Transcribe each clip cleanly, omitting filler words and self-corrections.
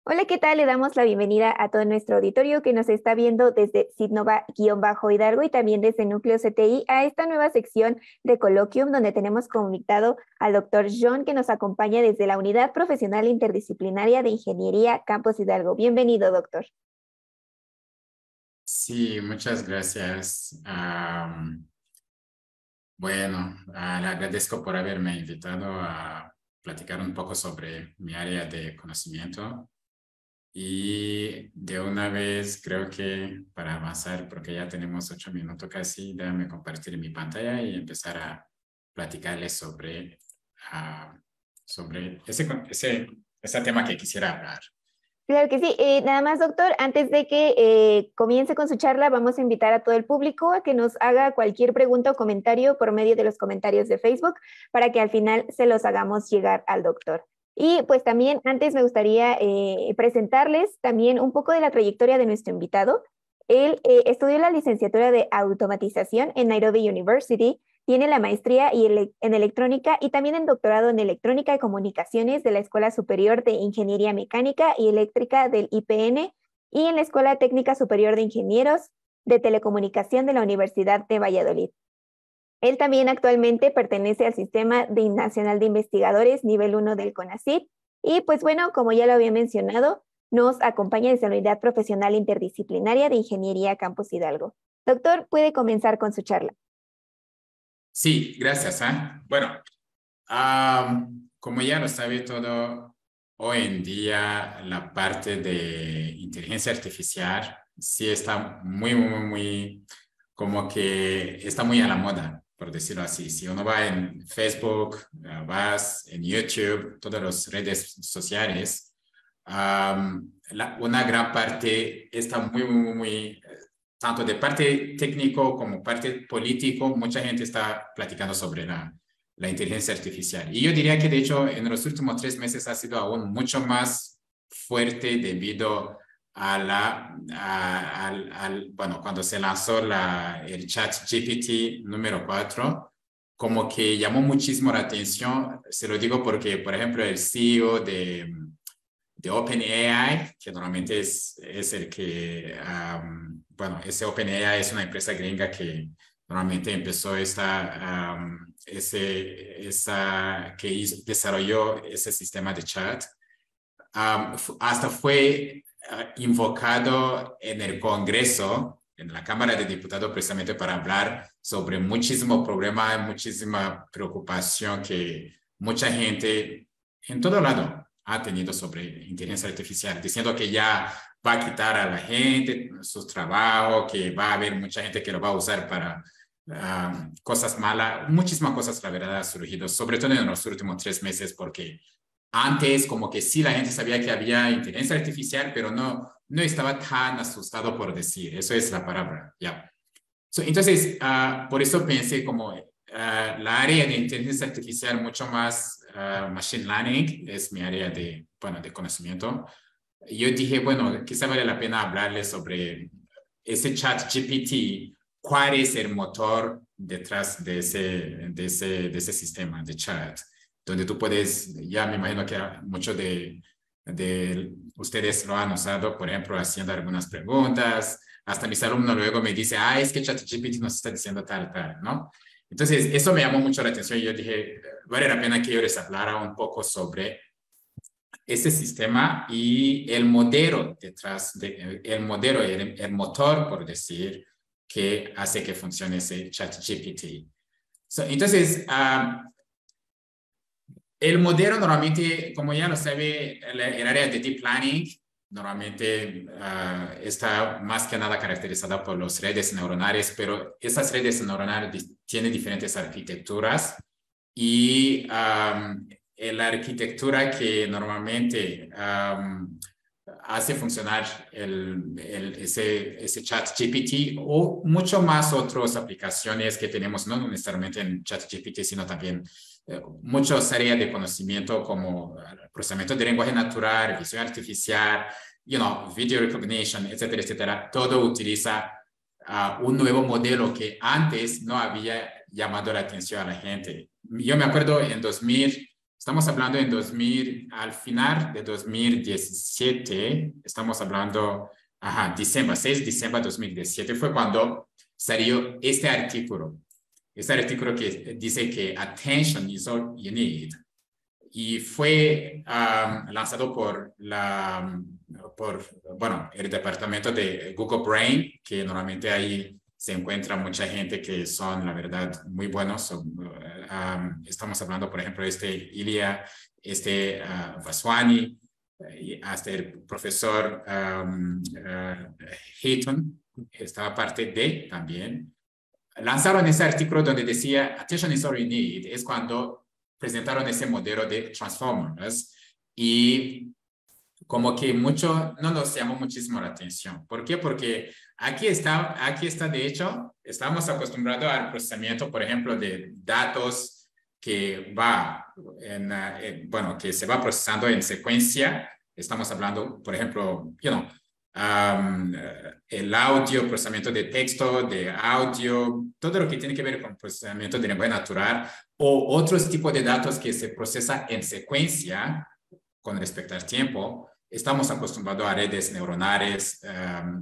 Hola, ¿qué tal? Le damos la bienvenida a todo nuestro auditorio que nos está viendo desde Sidnova-Hidalgo y también desde Núcleo CTI a esta nueva sección de Coloquium donde tenemos como invitado al doctor John que nos acompaña desde la Unidad Profesional Interdisciplinaria de Ingeniería Campus Hidalgo. Bienvenido, doctor. Sí, muchas gracias. Le agradezco por haberme invitado a platicar un poco sobre mi área de conocimiento. Y de una vez creo que para avanzar, porque ya tenemos 8 minutos casi, déjame compartir mi pantalla y empezar a platicarles sobre ese tema que quisiera hablar. Claro que sí. Nada más, doctor, antes de que comience con su charla, vamos a invitar a todo el público a que nos haga cualquier pregunta o comentario por medio de los comentarios de Facebook para que al final se los hagamos llegar al doctor. Y pues también antes me gustaría presentarles también un poco de la trayectoria de nuestro invitado. Él estudió la licenciatura de automatización en Nairobi University. Tiene la maestría en electrónica y también el doctorado en electrónica y comunicaciones de la Escuela Superior de Ingeniería Mecánica y Eléctrica del IPN y en la Escuela Técnica Superior de Ingenieros de Telecomunicación de la Universidad de Valladolid. Él también actualmente pertenece al Sistema Nacional de Investigadores Nivel 1 del CONACYT y pues bueno, como ya lo había mencionado, nos acompaña desde la Unidad Profesional Interdisciplinaria de Ingeniería Campus Hidalgo. Doctor, puede comenzar con su charla. Sí, gracias. Como ya lo sabe todo, hoy en día la parte de inteligencia artificial sí está como que está muy a la moda, por decirlo así. Si uno va en Facebook, vas en YouTube, todas las redes sociales, una gran parte está tanto de parte técnico como parte político, mucha gente está platicando sobre la inteligencia artificial. Y yo diría que de hecho en los últimos 3 meses ha sido aún mucho más fuerte debido cuando se lanzó el chat GPT número 4, como que llamó muchísimo la atención. Se lo digo porque, por ejemplo, el CEO de OpenAI, que normalmente es el que, ese OpenAI es una empresa gringa que normalmente empezó desarrolló ese sistema de chat. Hasta fue invocado en el Congreso, en la Cámara de Diputados, precisamente para hablar sobre muchísimo problema, muchísima preocupación que mucha gente en todo lado ha tenido sobre inteligencia artificial, diciendo que ya va a quitar a la gente sus trabajos, que va a haber mucha gente que lo va a usar para cosas malas. Muchísimas cosas, la verdad, han surgido, sobre todo en los últimos 3 meses, porque antes como que sí la gente sabía que había inteligencia artificial, pero no estaba tan asustado por decir, eso es la palabra, ya. Entonces, por eso pensé como la área de inteligencia artificial mucho más machine learning es mi área de conocimiento. Yo dije, bueno, quizá vale la pena hablarles sobre ese chat GPT, cuál es el motor detrás de ese sistema de chat, donde tú puedes, ya me imagino que muchos de ustedes lo han usado, por ejemplo, haciendo algunas preguntas. Hasta mis alumnos luego me dicen, es que ChatGPT nos está diciendo tal, ¿no? Entonces, eso me llamó mucho la atención y yo dije, vale la pena que yo les hablara un poco sobre ese sistema y el modelo detrás el modelo, el motor, por decir, que hace que funcione ese ChatGPT. Entonces, el modelo normalmente, como ya lo sabe, el área de Deep Learning normalmente está más que nada caracterizada por las redes neuronales, pero esas redes neuronales tienen diferentes arquitecturas y la arquitectura que normalmente hace funcionar ese chat GPT o mucho más otras aplicaciones que tenemos, no necesariamente en chat GPT, sino también muchas áreas de conocimiento como procesamiento de lenguaje natural, visión artificial, video recognition, etcétera, etcétera. Todo utiliza un nuevo modelo que antes no había llamado la atención a la gente. Yo me acuerdo en estamos hablando en 2000, al final de 2017, estamos hablando, diciembre, 6 de diciembre de 2017 fue cuando salió este artículo. Este artículo que dice que attention is all you need. Y fue lanzado por el departamento de Google Brain, que normalmente ahí se encuentra mucha gente que son, la verdad, muy buenos. Estamos hablando, por ejemplo, Ilya, Vaswani, hasta el profesor Hayton, estaba parte de también. Lanzaron ese artículo donde decía, attention is all you need, es cuando presentaron ese modelo de Transformers y como que no nos llamó muchísimo la atención. ¿Por qué? Porque aquí está de hecho, estamos acostumbrados al procesamiento, por ejemplo, de datos que que se va procesando en secuencia. Estamos hablando, por ejemplo, el audio, procesamiento de texto, de audio, todo lo que tiene que ver con procesamiento de lenguaje natural o otros tipos de datos que se procesa en secuencia con respecto al tiempo. Estamos acostumbrados a redes neuronales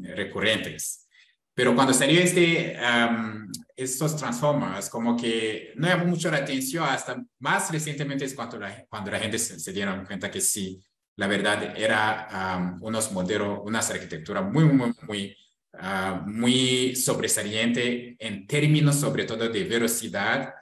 recurrentes. Pero cuando salió estos transformers, como que no llamó mucho la atención, hasta más recientemente es cuando la gente se dieron cuenta que sí, la verdad era unos modelos, unas arquitecturas muy sobresaliente en términos sobre todo de velocidad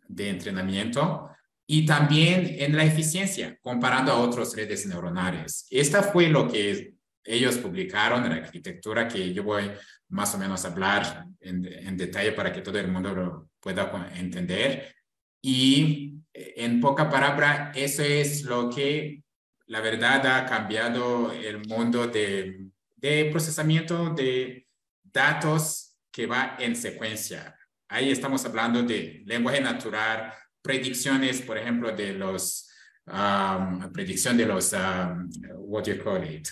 de entrenamiento y también en la eficiencia comparando a otras redes neuronales. Esta fue lo que ellos publicaron, la arquitectura que yo voy más o menos a hablar en detalle para que todo el mundo lo pueda entender. Y en poca palabra, eso es lo que la verdad ha cambiado el mundo de procesamiento de datos que va en secuencia. Ahí estamos hablando de lenguaje natural, predicciones, por ejemplo, de los, predicción de los, what do you call it?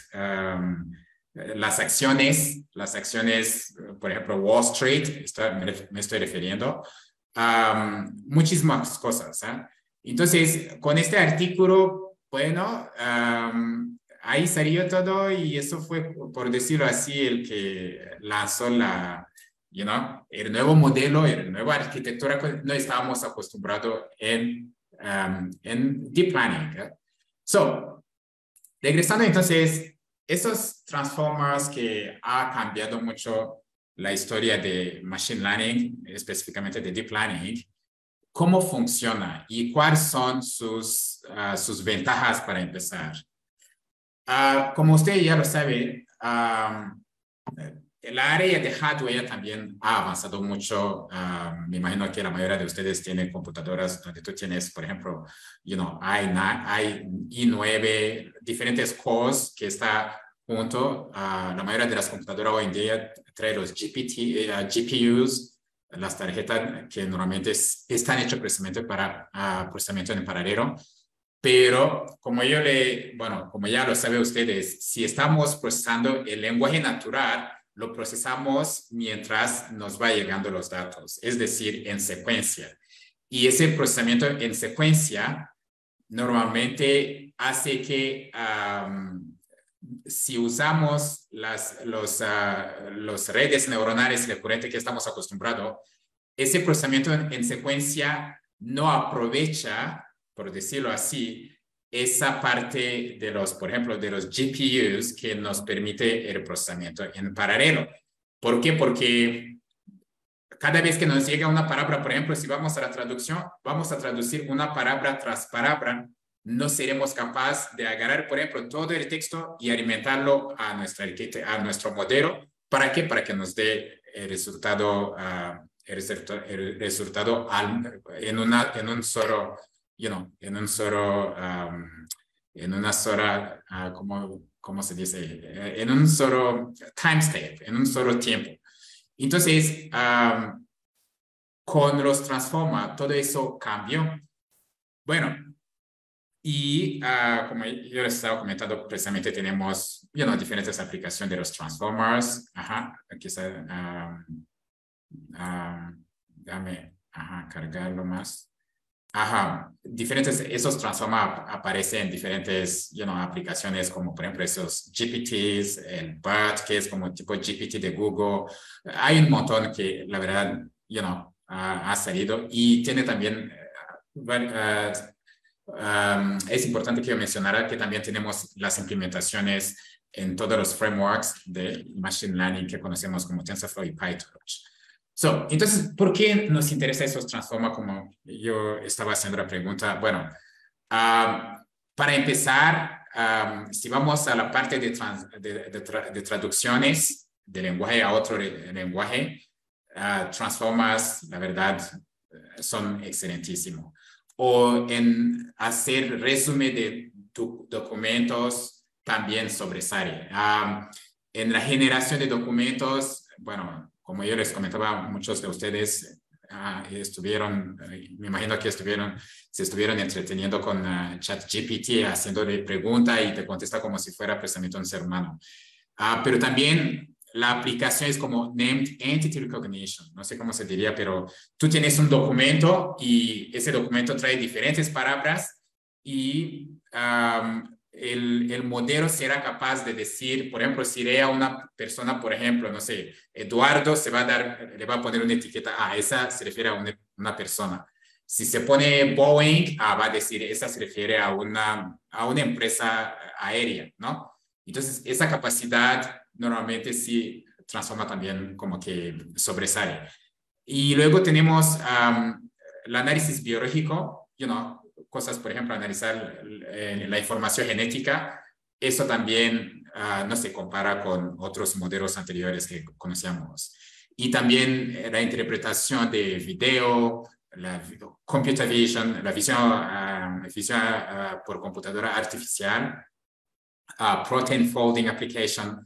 Las acciones, por ejemplo, Wall Street, me estoy refiriendo, muchísimas cosas. Entonces, con este artículo, bueno, ahí salió todo y eso fue, por decirlo así, el que lanzó el nuevo modelo, la nueva arquitectura que no estábamos acostumbrados en Deep Learning. Regresando entonces, esos transformers que ha cambiado mucho la historia de Machine Learning, específicamente de Deep Learning, ¿cómo funciona y cuáles son sus ventajas para empezar? Como usted ya lo sabe, el área de hardware también ha avanzado mucho. Me imagino que la mayoría de ustedes tienen computadoras donde tú tienes, por ejemplo, hay i9, diferentes cores que está junto. La mayoría de las computadoras hoy en día trae los GPUs, las tarjetas que normalmente están hechas precisamente para procesamiento en paralelo. Pero como ya lo saben ustedes, si estamos procesando el lenguaje natural, lo procesamos mientras nos va llegando los datos, es decir, en secuencia. Y ese procesamiento en secuencia normalmente hace que si usamos los redes neuronales recurrentes que estamos acostumbrados, ese procesamiento en secuencia no aprovecha, por decirlo así, esa parte por ejemplo, de los GPUs que nos permite el procesamiento en paralelo. ¿Por qué? Porque cada vez que nos llega una palabra, por ejemplo, si vamos a la traducción, vamos a traducir una palabra tras palabra, no seremos capaces de agarrar, por ejemplo, todo el texto y alimentarlo a nuestro modelo. ¿Para qué? Para que nos dé el resultado, en una sola, ¿cómo se dice? En un solo time step, en un solo tiempo. Entonces, con los transformers, todo eso cambió. Bueno, y como yo les estaba comentando, precisamente tenemos diferentes aplicaciones de los transformers. Aquí está. Déjame cargarlo más. Ajá, esos transforma aparecen en diferentes, aplicaciones como por ejemplo esos GPTs, el BART, que es como tipo GPT de Google. Hay un montón que la verdad, ha salido y tiene también, es importante que yo mencionara que también tenemos las implementaciones en todos los frameworks de Machine Learning que conocemos como TensorFlow y PyTorch. Entonces, ¿por qué nos interesa esos transforma? Como yo estaba haciendo la pregunta. Bueno, para empezar, si vamos a la parte de traducciones de lenguaje a otro lenguaje, transformas, la verdad, son excelentísimos. O en hacer resumen de documentos, también sobresale. En la generación de documentos, bueno, como yo les comentaba, muchos de ustedes estuvieron, me imagino que se estuvieron entreteniendo con ChatGPT, haciéndole pregunta y te contesta como si fuera precisamente un ser humano. Pero también la aplicación es como Named Entity Recognition, no sé cómo se diría, pero tú tienes un documento y ese documento trae diferentes palabras y el modelo será capaz de decir, por ejemplo, si lee a una persona, por ejemplo, no sé, Eduardo, le va a poner una etiqueta, esa se refiere a una persona. Si se pone Boeing, va a decir, esa se refiere a una empresa aérea, ¿no? Entonces, esa capacidad normalmente sí transforma también como que sobresale. Y luego tenemos el análisis biológico, cosas, por ejemplo, analizar la información genética. Eso también no se compara con otros modelos anteriores que conocíamos. Y también la interpretación de video, la computer vision, la visión por computadora artificial, protein folding application,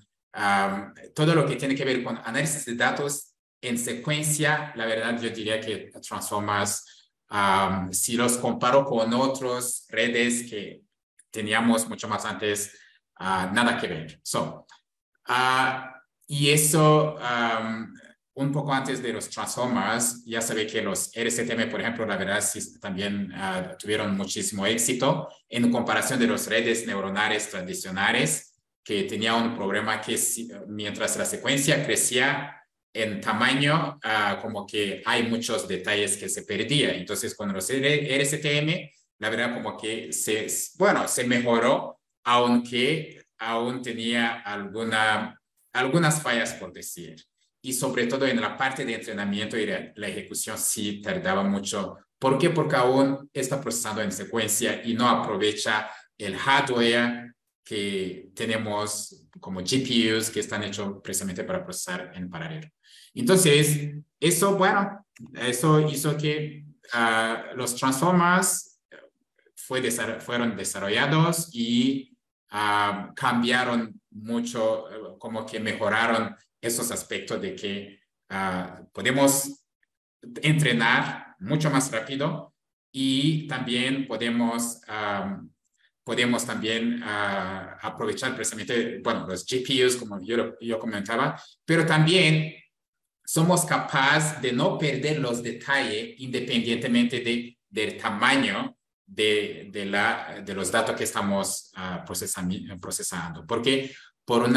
todo lo que tiene que ver con análisis de datos en secuencia, la verdad yo diría que Transformers, si los comparo con otras redes que teníamos mucho más antes, nada que ver. Y eso, un poco antes de los Transformers, ya sabe que los RSTM, por ejemplo, la verdad sí también tuvieron muchísimo éxito en comparación de las redes neuronales tradicionales, que tenía un problema que mientras la secuencia crecía en tamaño, como que hay muchos detalles que se perdían. Entonces, con los RSTM, la verdad como que se mejoró, aunque aún tenía algunas fallas, por decir. Y sobre todo en la parte de entrenamiento y la ejecución sí tardaba mucho. ¿Por qué? Porque aún está procesando en secuencia y no aprovecha el hardware que tenemos como GPUs que están hechos precisamente para procesar en paralelo. Entonces, eso hizo que los transformers fueron desarrollados y cambiaron mucho, como que mejoraron esos aspectos de que podemos entrenar mucho más rápido y también podemos también aprovechar precisamente, los GPUs, como yo comentaba, pero también somos capaces de no perder los detalles independientemente del tamaño de los datos que estamos procesando. Porque por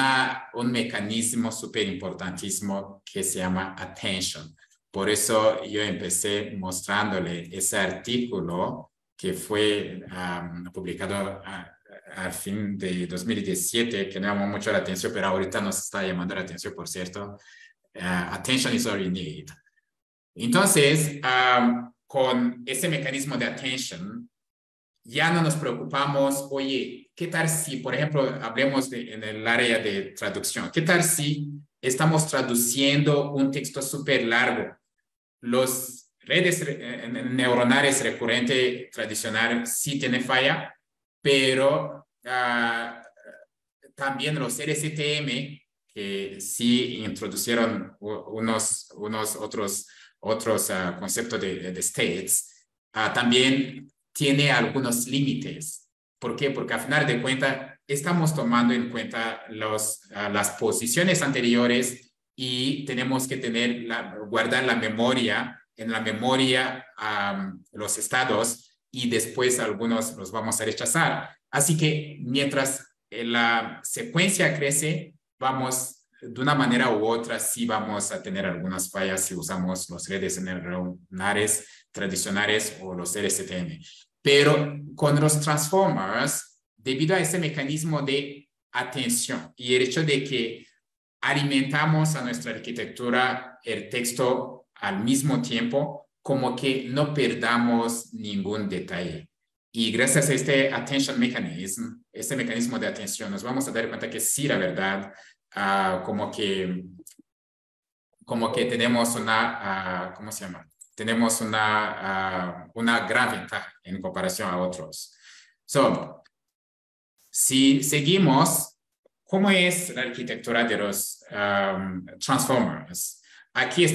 un mecanismo súper importantísimo que se llama attention. Por eso yo empecé mostrándole ese artículo que fue publicado a fin de 2017, que no llamó mucho la atención, pero ahorita nos está llamando la atención, por cierto. Attention is all you need. Entonces, con ese mecanismo de attention, ya no nos preocupamos, oye, ¿qué tal si, por ejemplo, hablemos en el área de traducción? ¿Qué tal si estamos traduciendo un texto súper largo? Los redes neuronales recurrentes tradicionales sí tienen falla, pero también los RSTM, que sí introducieron unos otros conceptos de states, también tiene algunos límites. ¿Por qué? Porque a final de cuentas estamos tomando en cuenta las posiciones anteriores y tenemos que guardar la memoria en la memoria los estados y después algunos los vamos a rechazar. Así que mientras la secuencia crece, vamos de una manera u otra, sí vamos a tener algunas fallas si usamos las redes neuronales tradicionales o los RSTM. Pero con los transformers, debido a ese mecanismo de atención y el hecho de que alimentamos a nuestra arquitectura el texto al mismo tiempo, como que no perdamos ningún detalle. Y gracias a este attention mechanism, este mecanismo de atención, nos vamos a dar cuenta que sí, la verdad, como que tenemos una, ¿cómo se llama? Tenemos una gran ventaja en comparación a otros. Si seguimos, ¿cómo es la arquitectura de los transformers? Aquí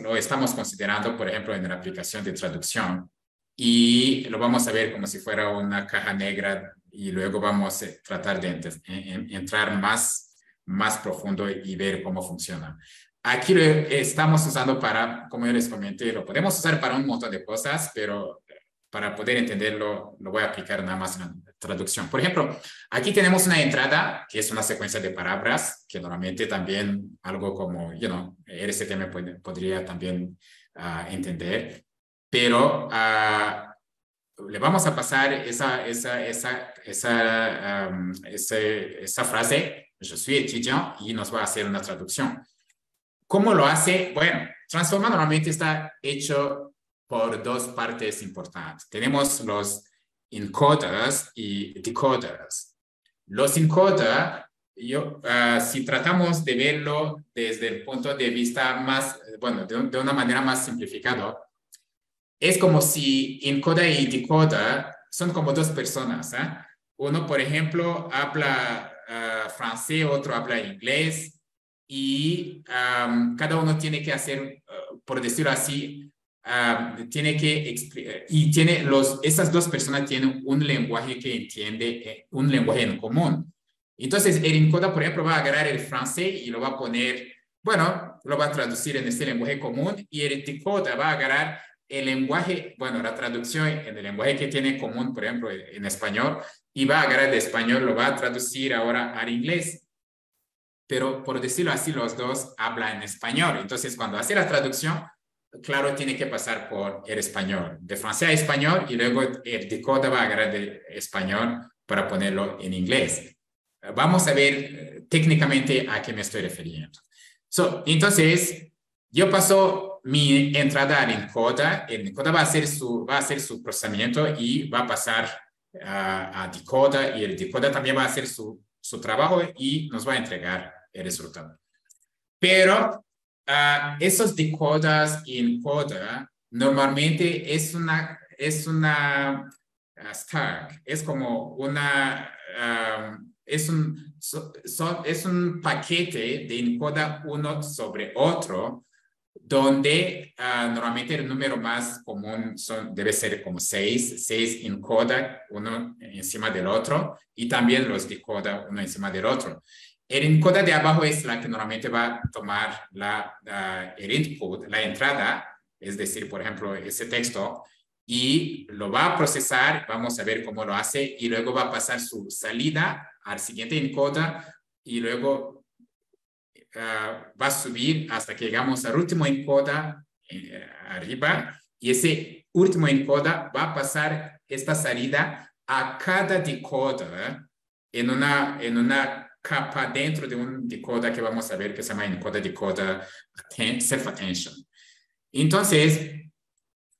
lo estamos considerando, por ejemplo, en la aplicación de traducción, y lo vamos a ver como si fuera una caja negra, y luego vamos a tratar de entrar más profundo y ver cómo funciona. Aquí lo estamos usando para, como yo les comenté, lo podemos usar para un montón de cosas, pero para poder entenderlo, lo voy a aplicar nada más en la traducción. Por ejemplo, aquí tenemos una entrada, que es una secuencia de palabras, que normalmente también algo como, RSTM podría también entender, pero le vamos a pasar esa frase, je suis étudiant, y nos va a hacer una traducción. ¿Cómo lo hace? Bueno, Transformer normalmente está hecho por dos partes importantes. Tenemos los encoders y decoders. Los encoders, si tratamos de verlo desde el punto de vista más, de una manera más simplificada, es como si encoder y decoder son como dos personas. Uno, por ejemplo, habla francés, otro habla inglés, y cada uno tiene que hacer, por decirlo así, esas dos personas tienen un lenguaje que entiende, un lenguaje en común. Entonces, el encoder, por ejemplo, va a agarrar el francés y lo va a poner, lo va a traducir en este lenguaje común, y el decoder va a agarrar el lenguaje, la traducción en el lenguaje que tiene común, por ejemplo, en español, y va a agarrar de español, lo va a traducir ahora al inglés. Pero por decirlo así, los dos hablan español. Entonces, cuando hace la traducción, claro, tiene que pasar por el español, de francés a español, y luego el decoder va a agarrar de español para ponerlo en inglés. Vamos a ver técnicamente a qué me estoy refiriendo. Entonces, yo paso mi entrada al encoder. El encoder va a hacer su procesamiento y va a pasar a decoder, y el decoder también va a hacer su trabajo y nos va a entregar el resultado. Pero esos decoders y encoder normalmente es una stack, es como una es un paquete de encoder uno sobre otro, donde normalmente el número más común debe ser como 6 encoder uno encima del otro, y también los decoder uno encima del otro. El encoder de abajo es la que normalmente va a tomar el input, la entrada, es decir, por ejemplo, ese texto, y lo va a procesar. Vamos a ver cómo lo hace, y luego va a pasar su salida al siguiente encoder, y luego va a subir hasta que llegamos al último encoder arriba, y ese último encoder va a pasar esta salida a cada decoder en una capa dentro de un decoder que vamos a ver, que se llama encoder-decoder self-attention. Entonces,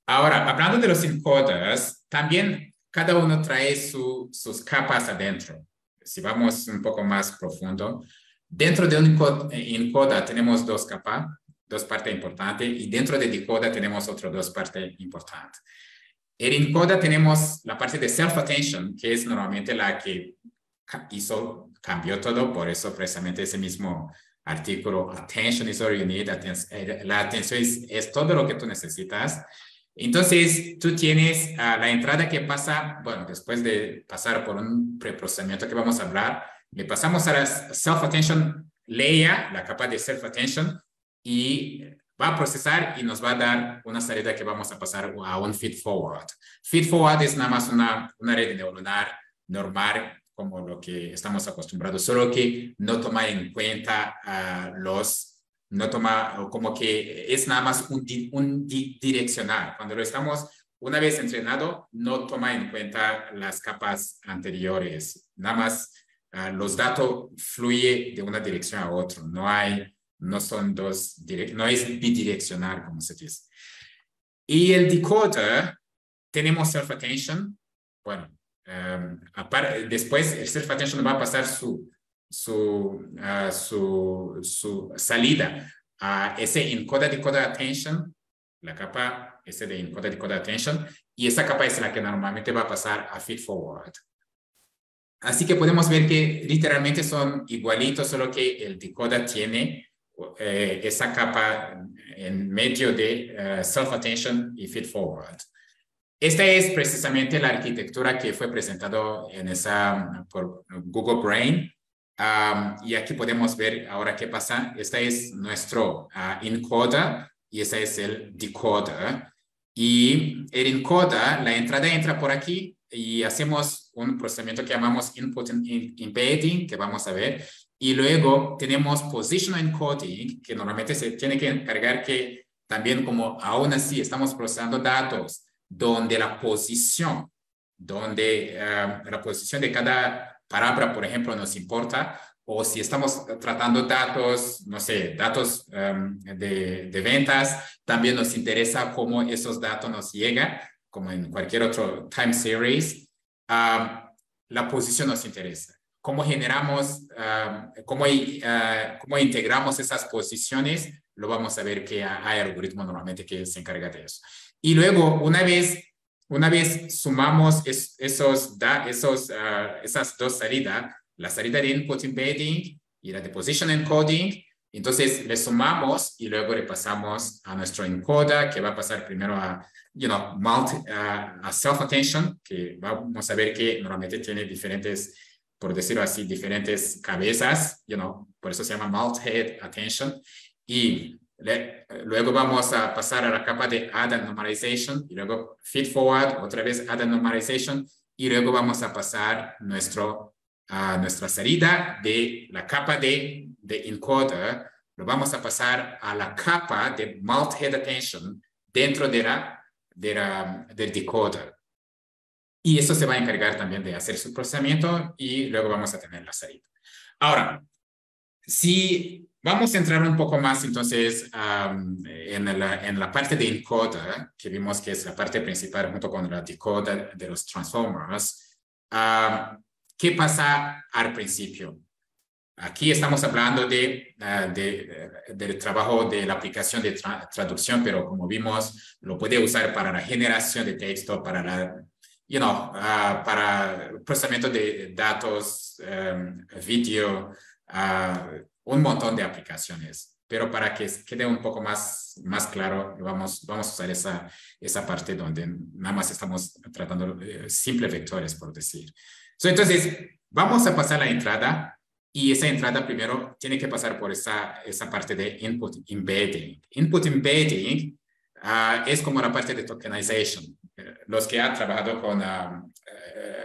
ahora, hablando de los encoders, también cada uno trae sus capas adentro. Si vamos un poco más profundo, dentro de un encoder tenemos dos capas, dos partes importantes, y dentro de decoder tenemos otras dos partes importantes. El encoder tenemos la parte de self-attention, que es normalmente la que cambió todo, por eso precisamente ese mismo artículo, attention is all you need, la atención es todo lo que tú necesitas. Entonces, tú tienes la entrada que pasa, después de pasar por un preprocesamiento que vamos a hablar, le pasamos a la self-attention layer, la capa de self-attention, y va a procesar y nos va a dar una salida que vamos a pasar a un feed-forward. Feed-forward es nada más una red neuronal normal, como lo que estamos acostumbrados, solo que no toma en cuenta no toma, como que es nada más un direccional. Cuando lo estamos, una vez entrenado, no toma en cuenta las capas anteriores. Nada más los datos fluyen de una dirección a otra. No son no es bidireccional, como se dice. Y el decoder, tenemos self-attention. Bueno, después el self-attention va a pasar su salida a ese encoder-decoder attention, la capa ese de encoder-decoder attention, y esa capa es la que normalmente va a pasar a feed-forward. Así que podemos ver que literalmente son igualitos, solo que el decoder tiene esa capa en medio de self-attention y feed-forward. Esta es precisamente la arquitectura que fue presentado por Google Brain. Y aquí podemos ver ahora qué pasa. Este es nuestro encoder y este es el decoder. Y el encoder, la entrada entra por aquí y hacemos un procedimiento que llamamos input embedding, que vamos a ver. Y luego tenemos positional encoding, que normalmente se tiene que encargar que también como aún así estamos procesando datos donde la posición de cada palabra, por ejemplo, nos importa, o si estamos tratando datos, no sé, datos de ventas, también nos interesa cómo esos datos nos llegan, como en cualquier otro time series. La posición nos interesa. ¿Cómo generamos, cómo integramos esas posiciones? Lo vamos a ver que hay algoritmos normalmente que se encargan de eso. Y luego, una vez sumamos esas dos salidas, la salida de input embedding y la de position encoding, entonces le sumamos y luego le pasamos a nuestro encoder, que va a pasar primero a self-attention, que vamos a ver que normalmente tiene diferentes, por decirlo así, diferentes cabezas, por eso se llama multi-head attention. Y luego vamos a pasar a la capa de add and normalization y luego feed forward, otra vez add and normalization, y luego vamos a pasar nuestra salida de la capa de encoder, lo vamos a pasar a la capa de multi-head attention dentro del decoder. Y eso se va a encargar también de hacer su procesamiento y luego vamos a tener la salida. Ahora, si vamos a entrar un poco más entonces en la parte de encoder, que vimos que es la parte principal junto con la decoder de los transformers. ¿Qué pasa al principio? Aquí estamos hablando del trabajo de la aplicación de traducción, pero como vimos, lo puede usar para la generación de texto, para para el procesamiento de datos, vídeo, un montón de aplicaciones. Pero para que quede un poco más claro, vamos a usar esa parte donde nada más estamos tratando simples vectores, por decir. Entonces, vamos a pasar la entrada y esa entrada primero tiene que pasar por esa parte de input embedding. Input embedding es como la parte de tokenization. Los que han trabajado con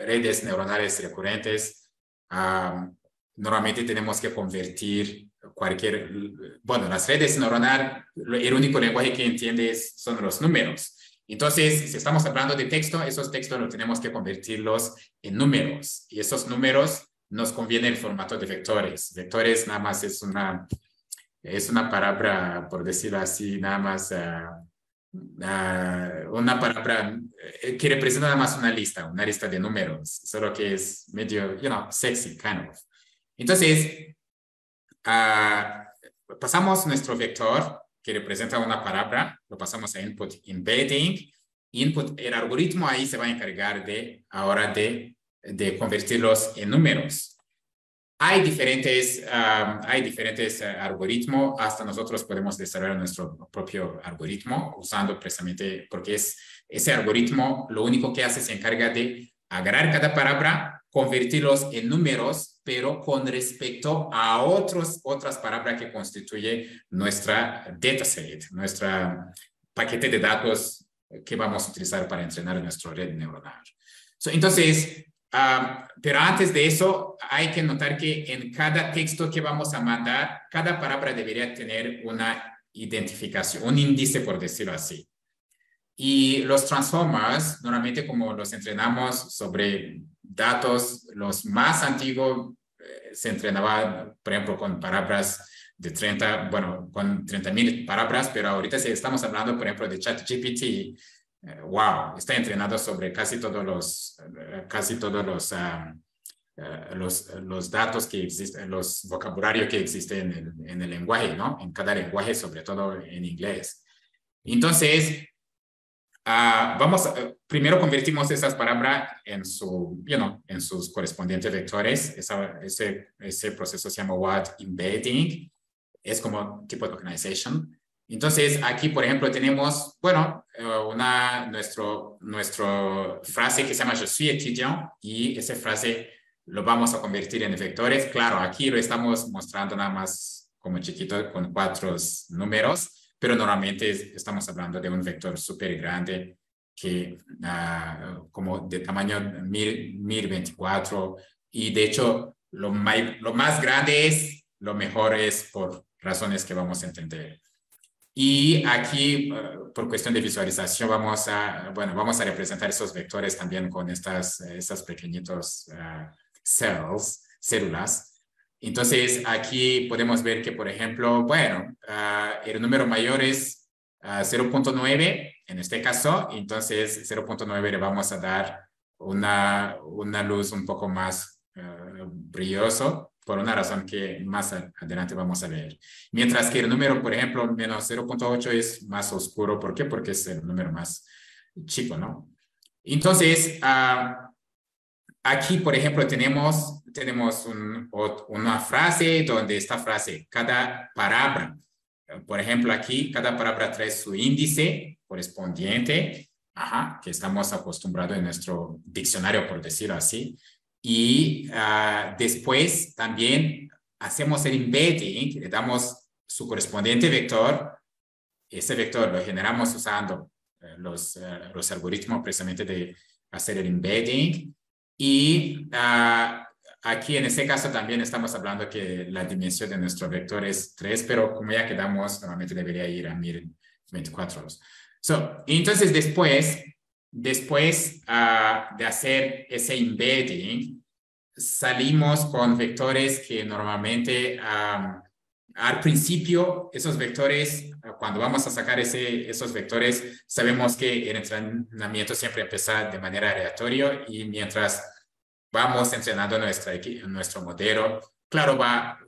redes neuronales recurrentes, normalmente tenemos que convertir las redes neuronales, el único lenguaje que entiende son los números. Entonces, si estamos hablando de texto, esos textos los tenemos que convertirlos en números. Y esos números nos conviene el formato de vectores. Vectores nada más es una palabra, por decirlo así, nada más una palabra que representa nada más una lista de números, solo que es medio, sexy, kind of. Entonces, pasamos nuestro vector que representa una palabra, lo pasamos a input embedding. El algoritmo ahí se va a encargar ahora de convertirlos en números. Hay diferentes algoritmos, hasta nosotros podemos desarrollar nuestro propio algoritmo usando precisamente, porque ese algoritmo lo único que hace se encarga de agarrar cada palabra convertirlos en números, pero con respecto a otras palabras que constituye nuestra dataset, nuestra paquete de datos que vamos a utilizar para entrenar nuestra red neuronal. Entonces, pero antes de eso, hay que notar que en cada texto que vamos a mandar, cada palabra debería tener una identificación, un índice, por decirlo así. Y los transformers, normalmente como los entrenamos sobre datos, los más antiguos se entrenaban, por ejemplo, con palabras de 30, bueno, con 30,000 palabras, pero ahorita si estamos hablando, por ejemplo, de ChatGPT, wow, está entrenado sobre casi todos los datos que existen, los vocabularios que existen en el lenguaje, ¿no? En cada lenguaje, sobre todo en inglés. Entonces, primero convertimos esas palabras en sus correspondientes vectores. Ese proceso se llama word embedding. Es como tipo de tokenization. Entonces, aquí, por ejemplo, tenemos, bueno, nuestra frase que se llama je suis étudiant, y esa frase lo vamos a convertir en vectores. Claro, aquí lo estamos mostrando nada más como chiquito con 4 números, pero normalmente estamos hablando de un vector súper grande que como de tamaño 1024, y de hecho lo más grande es, lo mejor es por razones que vamos a entender. Y aquí, por cuestión de visualización, vamos a representar esos vectores también con esas pequeñitos células. Entonces, aquí podemos ver que, por ejemplo, bueno, el número mayor es 0.9 en este caso. Entonces, 0.9 le vamos a dar una luz un poco más brilloso, por una razón que más adelante vamos a ver. Mientras que el número, por ejemplo, menos 0.8 es más oscuro. ¿Por qué? Porque es el número más chico, ¿no? Entonces, aquí, por ejemplo, tenemos una frase donde esta frase, cada palabra, por ejemplo, aquí, cada palabra trae su índice correspondiente, que estamos acostumbrados en nuestro diccionario, por decirlo así. Y después también hacemos el embedding, le damos su correspondiente vector. Ese vector lo generamos usando los algoritmos precisamente de hacer el embedding. Y aquí en este caso también estamos hablando que la dimensión de nuestro vector es 3, pero como ya quedamos, normalmente debería ir a 1024. Entonces después de hacer ese embedding, salimos con vectores que normalmente al principio, esos vectores, cuando vamos a sacar esos vectores, sabemos que el entrenamiento siempre empieza de manera aleatoria, y mientras vamos entrenando nuestro modelo, claro, va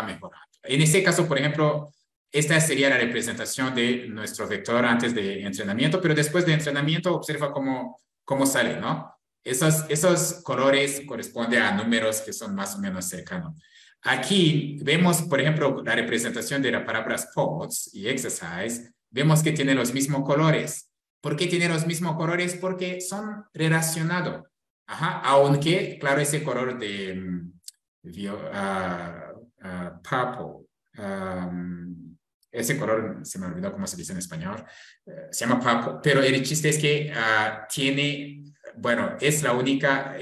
mejorando. En este caso, por ejemplo, esta sería la representación de nuestro vector antes de entrenamiento, pero después de entrenamiento observa cómo sale, ¿no? Esos colores corresponden a números que son más o menos cercanos. Aquí vemos, por ejemplo, la representación de las palabras sports y exercise. Vemos que tiene los mismos colores. ¿Por qué tiene los mismos colores? Porque son relacionados. Aunque, claro, ese color de purple, ese color, se me olvidó cómo se dice en español, se llama purple, pero el chiste es que tiene, bueno, es la única,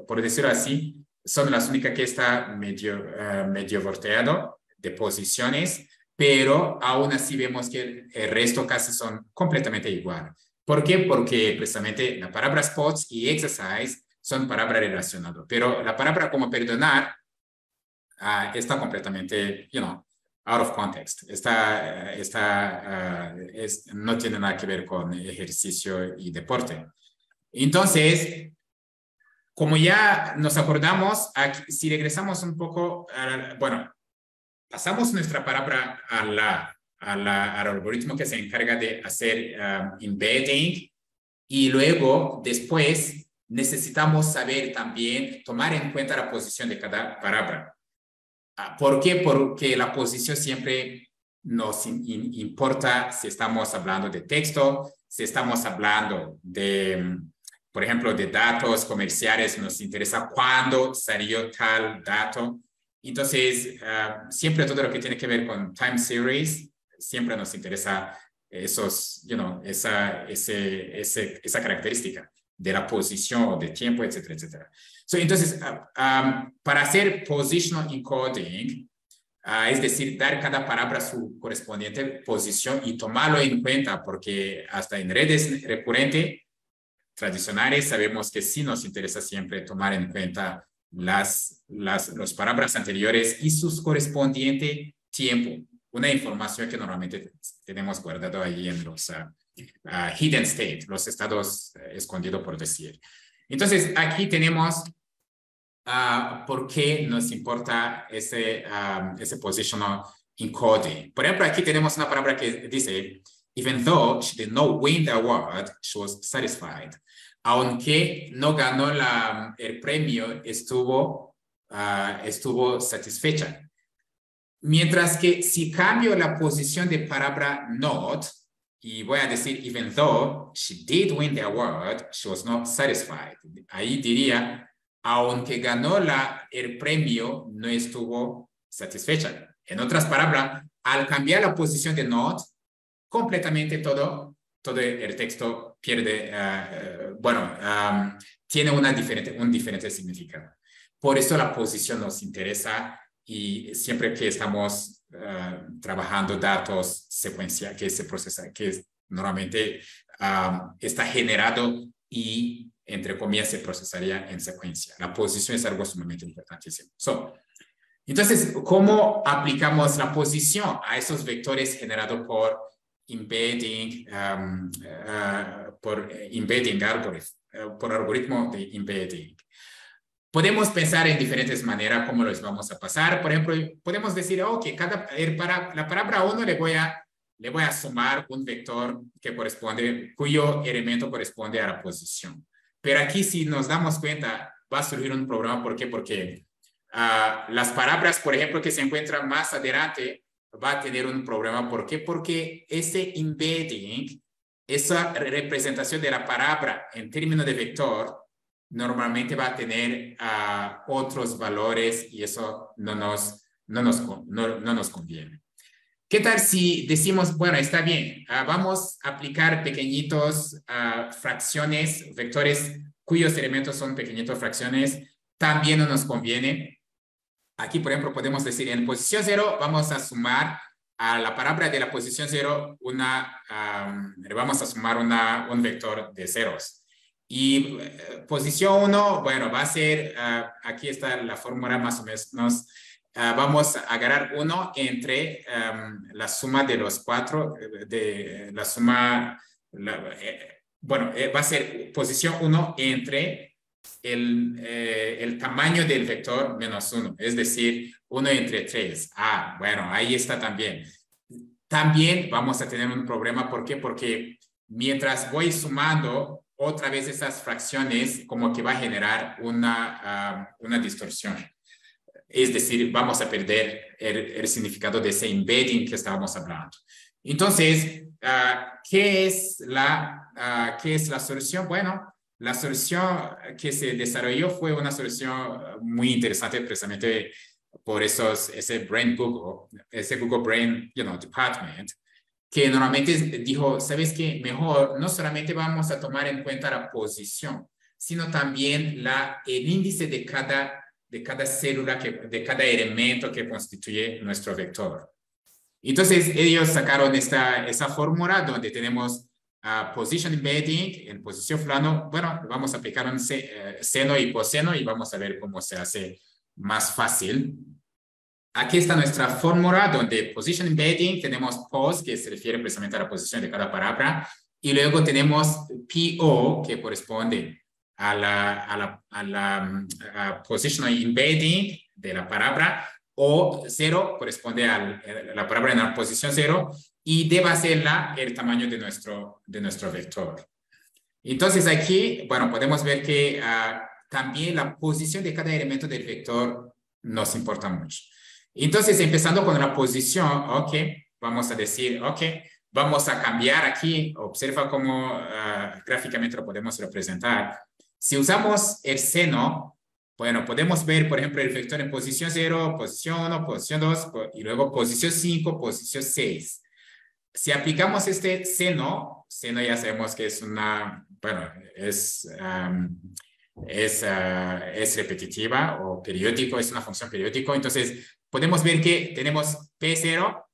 por decirlo así, son las únicas que está medio volteado de posiciones, pero aún así vemos que el resto casi son completamente igual. ¿Por qué? Porque precisamente la palabra sports y exercise son palabras relacionadas, pero la palabra como perdonar está completamente, out of context. No tiene nada que ver con ejercicio y deporte. Entonces, como ya nos acordamos, aquí, si regresamos un poco, pasamos nuestra palabra al algoritmo que se encarga de hacer embedding, y luego, después, necesitamos saber también, tomar en cuenta la posición de cada palabra. ¿Por qué? Porque la posición siempre nos importa si estamos hablando de texto, si estamos hablando de, por ejemplo, de datos comerciales, nos interesa cuándo salió tal dato. Entonces, siempre todo lo que tiene que ver con time series, siempre nos interesa esa característica de la posición o de tiempo, etcétera, etcétera. Entonces, para hacer positional encoding, es decir, dar cada palabra su correspondiente posición y tomarlo en cuenta, porque hasta en redes recurrentes tradicionales sabemos que sí nos interesa siempre tomar en cuenta las palabras anteriores y sus correspondientes tiempo, una información que normalmente tenemos guardado ahí en los hidden state, los estados escondidos por decir. Entonces, aquí tenemos por qué nos importa ese positional encoding. Por ejemplo, aquí tenemos una palabra que dice, even though she did not win the award, she was satisfied. Aunque no ganó el premio, estuvo satisfecha. Mientras que si cambio la posición de palabra not, y voy a decir, even though she did win the award, she was not satisfied. Ahí diría, aunque ganó el premio, no estuvo satisfecha. En otras palabras, al cambiar la posición de not, completamente todo el texto pierde, tiene un diferente significado. Por eso la posición nos interesa y siempre que estamos trabajando datos secuencia que se procesa, que normalmente está generado y, entre comillas, se procesaría en secuencia. La posición es algo sumamente importantísimo. Entonces, ¿cómo aplicamos la posición a esos vectores generados por embedding, por algoritmo de embedding? Podemos pensar en diferentes maneras cómo los vamos a pasar. Por ejemplo, podemos decir, ok, para la palabra 1 le voy a sumar un vector cuyo elemento corresponde a la posición. Pero aquí, si nos damos cuenta, va a surgir un problema. ¿Por qué? Porque las palabras, por ejemplo, que se encuentran más adelante, va a tener un problema. ¿Por qué? Porque ese embedding, esa representación de la palabra en términos de vector, normalmente va a tener otros valores y eso no nos conviene. ¿Qué tal si decimos, bueno, está bien, vamos a aplicar pequeñitos fracciones, vectores cuyos elementos son pequeñitos fracciones, también no nos conviene? Aquí, por ejemplo, podemos decir en posición 0 vamos a sumar a la palabra de la posición 0 le vamos a sumar un vector de ceros. Y posición 1, bueno, va a ser, aquí está la fórmula más o menos, vamos a agarrar 1 entre la suma de los 4, va a ser posición 1 entre el tamaño del vector menos 1, es decir, 1 entre 3. Bueno, ahí está también. También vamos a tener un problema, ¿por qué? Porque mientras voy sumando otra vez esas fracciones, como que va a generar una distorsión. Es decir, vamos a perder el significado de ese embedding que estábamos hablando. Entonces, ¿qué es la solución? Bueno, la solución que se desarrolló fue una solución muy interesante, precisamente por ese Google Brain Department, que normalmente dijo, ¿sabes qué? Mejor no solamente vamos a tomar en cuenta la posición, sino también el índice de cada célula, de cada elemento que constituye nuestro vector. Entonces, ellos sacaron esa fórmula donde tenemos position embedding en posición fulano. Bueno, vamos a aplicar un seno y coseno y vamos a ver cómo se hace más fácil. Aquí está nuestra fórmula donde position embedding tenemos pos, que se refiere precisamente a la posición de cada palabra, y luego tenemos PO, que corresponde a la positional embedding de la palabra, o 0 corresponde a la palabra en la posición 0, y D va a ser el tamaño de nuestro vector. Entonces aquí, bueno, podemos ver que también la posición de cada elemento del vector nos importa mucho. Entonces, empezando con la posición, ok, vamos a decir, ok, vamos a cambiar aquí, observa cómo gráficamente lo podemos representar. Si usamos el seno, bueno, podemos ver, por ejemplo, el vector en posición 0, posición 1, posición 2, y luego posición 5, posición 6. Si aplicamos este seno ya sabemos que es una, bueno, es repetitiva o periódico, es una función periódico. Entonces, podemos ver que tenemos P0,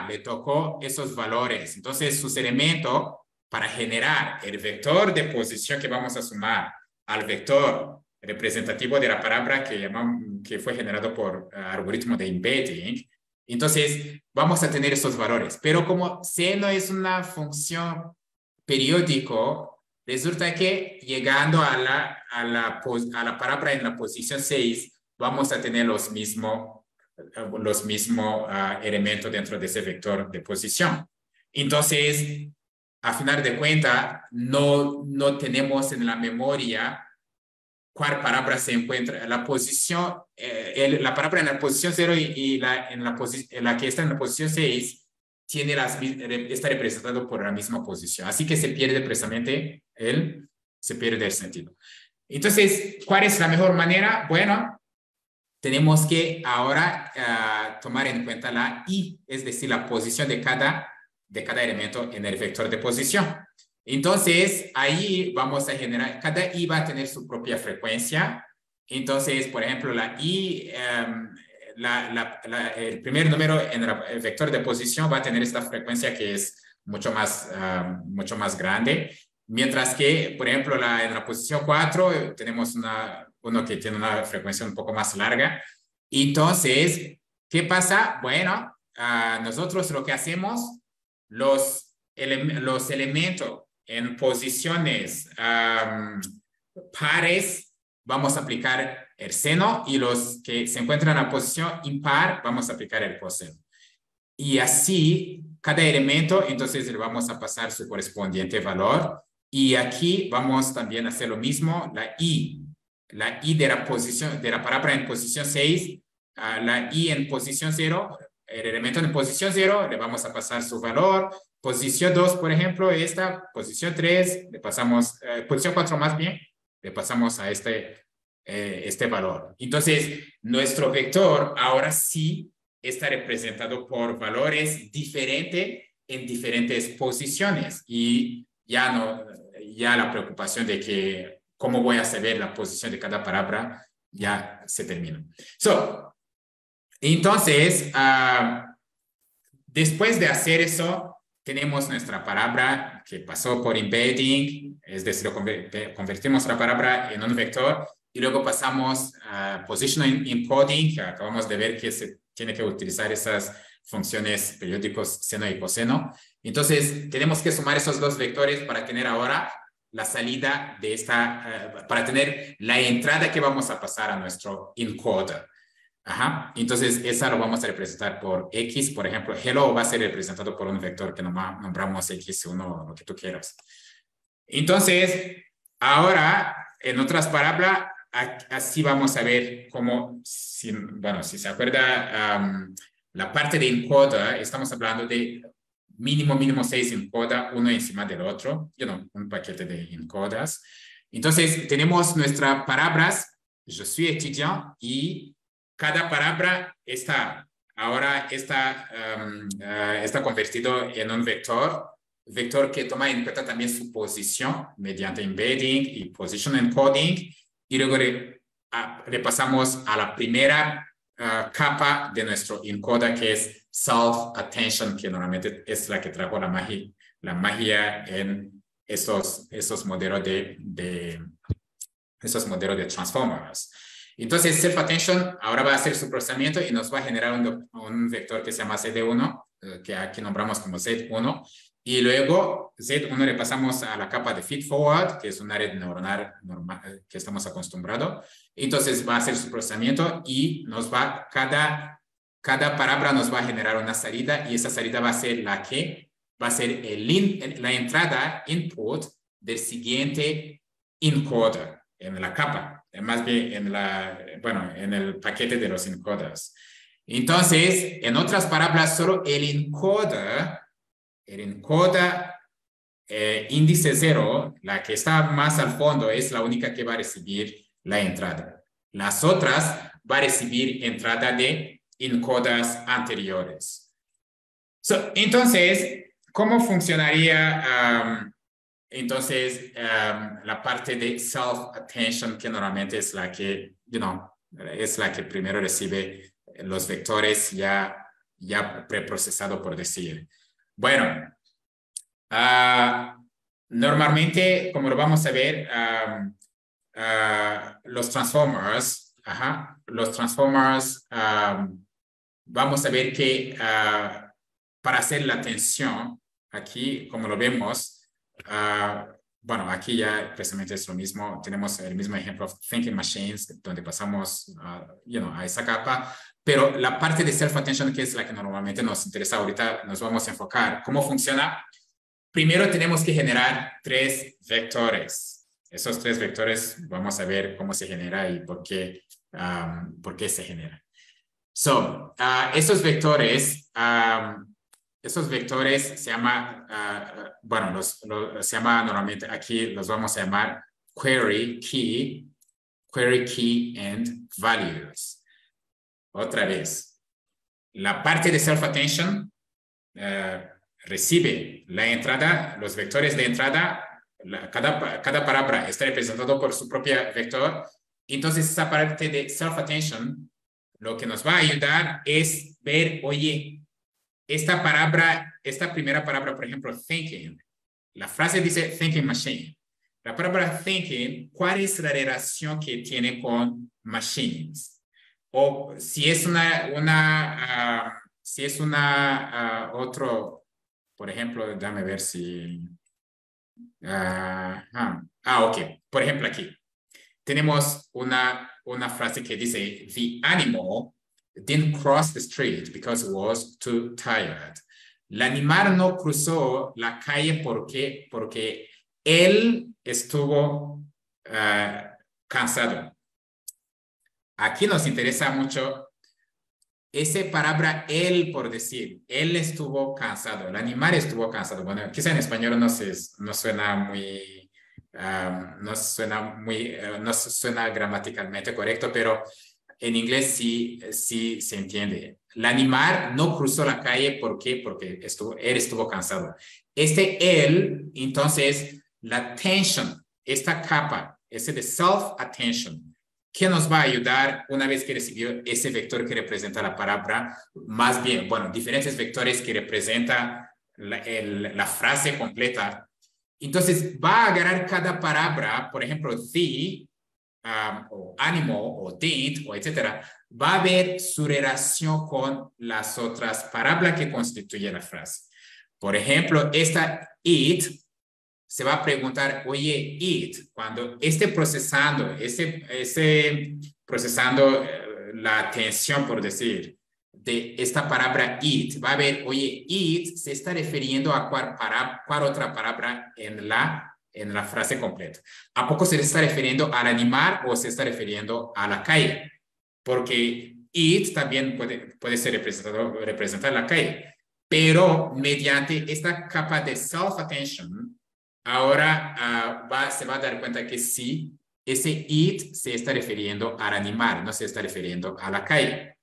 le tocó esos valores. Entonces, sus elementos para generar el vector de posición que vamos a sumar al vector representativo de la palabra que fue generado por algoritmo de embedding. Entonces, vamos a tener esos valores. Pero como seno es una función periódico, resulta que llegando a la palabra en la posición 6, vamos a tener los mismos elementos dentro de ese vector de posición. Entonces, a final de cuentas, no tenemos en la memoria cuál palabra se encuentra. La posición, la palabra en la posición 0 y la que está en la posición 6 está representado por la misma posición. Así que se pierde precisamente se pierde el sentido. Entonces, ¿cuál es la mejor manera? Bueno, tenemos que ahora tomar en cuenta la I, es decir, la posición de cada elemento en el vector de posición. Entonces, ahí vamos a generar, cada I va a tener su propia frecuencia. Entonces, por ejemplo, la I, el primer número en el vector de posición va a tener esta frecuencia que es mucho más grande. Mientras que, por ejemplo, en la posición 4 tenemos uno que tiene una frecuencia un poco más larga. Entonces, ¿qué pasa? Bueno, nosotros lo que hacemos, los elementos en posiciones pares, vamos a aplicar el seno, y los que se encuentran en la posición impar, vamos a aplicar el coseno. Y así, cada elemento, entonces le vamos a pasar su correspondiente valor. Y aquí vamos también a hacer lo mismo, la I de la palabra en posición 6, la I en posición 0, el elemento en posición 0, le vamos a pasar su valor. Posición 2, por ejemplo, posición 3, le pasamos, posición 4 más bien, le pasamos a este valor. Entonces, nuestro vector ahora sí está representado por valores diferentes en diferentes posiciones, y ya la preocupación de que cómo voy a saber la posición de cada palabra ya se termina. Entonces, después de hacer eso, tenemos nuestra palabra que pasó por embedding, es decir, convertimos la palabra en un vector, y luego pasamos a positional encoding, que acabamos de ver que se tiene que utilizar esas funciones periódicos seno y coseno. Entonces, tenemos que sumar esos dos vectores para tener ahora la salida de para tener la entrada que vamos a pasar a nuestro encoder. Entonces, esa lo vamos a representar por X. Por ejemplo, hello va a ser representado por un vector que nombramos X1, lo que tú quieras. Entonces, ahora, en otras palabras, así vamos a ver cómo, si se acuerda, la parte de encoder, estamos hablando de mínimo 6 encoder, uno encima del otro, un paquete de encoders. Entonces, tenemos nuestras palabras, je suis étudiant, y cada palabra está convertido en un vector que toma en cuenta también su posición mediante embedding y position encoding, y luego le pasamos a la primera capa de nuestro encoder, que es self-attention, que normalmente es la que trajo la magia en esos modelos de transformers. Entonces, self-attention ahora va a hacer su procesamiento y nos va a generar un vector que se llama Z1, que aquí nombramos como Z1. Y luego, Z1 le pasamos a la capa de feed-forward, que es una red neuronal normal que estamos acostumbrados. Entonces, va a hacer su procesamiento y cada palabra nos va a generar una salida, y esa salida va a ser la entrada, input, del siguiente encoder en la capa. Más bien en el paquete de los encoders. Entonces, en otras palabras, solo el encoder índice 0, la que está más al fondo, es la única que va a recibir la entrada. Las otras va a recibir entrada de encodas anteriores. Entonces, ¿cómo funcionaría la parte de self-attention, que normalmente es la que, es la que primero recibe los vectores ya preprocesado, por decir? Bueno, normalmente, como lo vamos a ver, los transformers, vamos a ver que para hacer la tensión, aquí, como lo vemos, bueno, aquí ya precisamente es lo mismo, tenemos el mismo ejemplo de Thinking Machines, donde pasamos a esa capa, pero la parte de self-attention, que es la que normalmente nos interesa ahorita, nos vamos a enfocar. ¿Cómo funciona? Primero tenemos que generar 3 vectores. Esos 3 vectores vamos a ver cómo se genera y por qué se genera. Esos vectores se llama, se llama normalmente, aquí los vamos a llamar query key and values. Otra vez, la parte de self-attention recibe la entrada, los vectores de entrada, cada palabra está representado por su propio vector. Entonces, esa parte de self-attention lo que nos va a ayudar es ver, oye, esta primera palabra, por ejemplo, thinking, la frase dice thinking machine. La palabra thinking, ¿cuál es la relación que tiene con machines? O si es otro, por ejemplo, déjame ver si... ok. Por ejemplo, aquí tenemos una frase que dice, the animal didn't cross the street because it was too tired. El animal no cruzó la calle porque él estuvo cansado. Aquí nos interesa mucho esa palabra él, por decir, él estuvo cansado, el animal estuvo cansado. Bueno, quizá en español no suena muy, no suena gramaticalmente correcto, pero en inglés sí se entiende. El animal no cruzó la calle porque él estuvo cansado. Él, entonces, la attention, esta capa, ese de self-attention, ¿qué nos va a ayudar una vez que recibió ese vector que representa la palabra? Más bien, bueno, diferentes vectores que representan la frase completa. Entonces, va a agarrar cada palabra, por ejemplo, the, o animal, o did, o etcétera, va a ver su relación con las otras palabras que constituyen la frase. Por ejemplo, esta it, se va a preguntar, oye, it, cuando esté procesando, procesando la atención, por decir, de esta palabra it, va a ver, oye, it se está refiriendo a cuál otra palabra en la frase completa. ¿A poco se está refiriendo al animal o se está refiriendo a la calle? Porque it también puede ser representar la calle, pero mediante esta capa de self-attention, ahora se va a dar cuenta que sí, ese it se está refiriendo al animal, no se está refiriendo a la calle.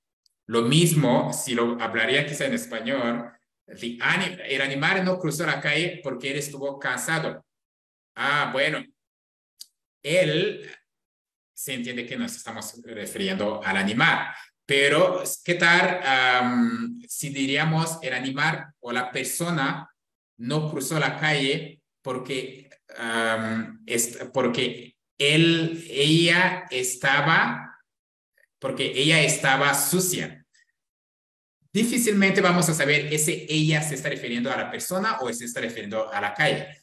Lo mismo, si lo hablaría quizá en español, el animal no cruzó la calle porque él estuvo cansado. Bueno, él se entiende que nos estamos refiriendo al animal. Pero, ¿qué tal si diríamos el animal o la persona no cruzó la calle porque ella estaba sucia? Difícilmente vamos a saber ella se está refiriendo a la persona o se está refiriendo a la calle.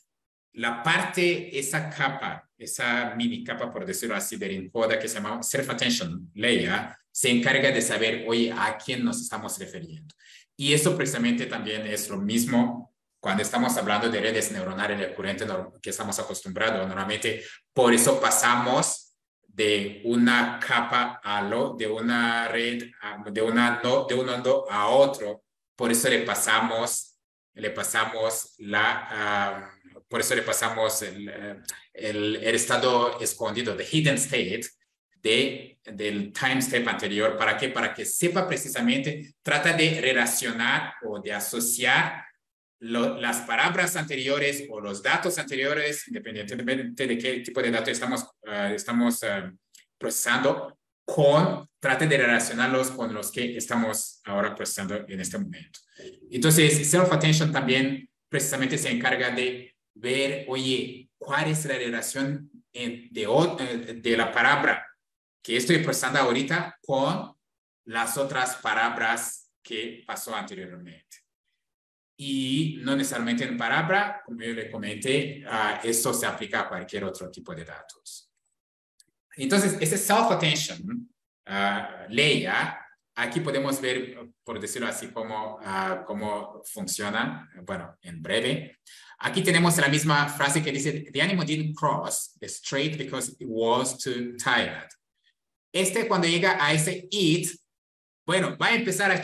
Esa capa, esa mini capa, por decirlo así, del encoder que se llama Self-Attention Layer, se encarga de saber, oye, a quién nos estamos refiriendo. Y eso precisamente también es lo mismo cuando estamos hablando de redes neuronales recurrentes que estamos acostumbrados. Normalmente, por eso pasamos de una capa de una red, de un nodo a otro. Por eso le pasamos por eso le pasamos el estado escondido, the hidden state, del time step anterior. ¿Para qué? Para que sepa precisamente, trata de relacionar o de asociar las palabras anteriores o los datos anteriores, independientemente de qué tipo de datos estamos procesando, trate de relacionarlos con los que estamos ahora procesando en este momento. Entonces, self-attention también precisamente se encarga de ver, oye, ¿cuál es la relación de la palabra que estoy procesando ahorita con las otras palabras que pasó anteriormente? Y no necesariamente en palabra, como yo le comenté, esto se aplica a cualquier otro tipo de datos. Entonces, ese self-attention layer, aquí podemos ver, por decirlo así, cómo funciona. Bueno, en breve. Aquí tenemos la misma frase que dice, the animal didn't cross the strait because it was too tired. Cuando llega a ese it, bueno, va a empezar a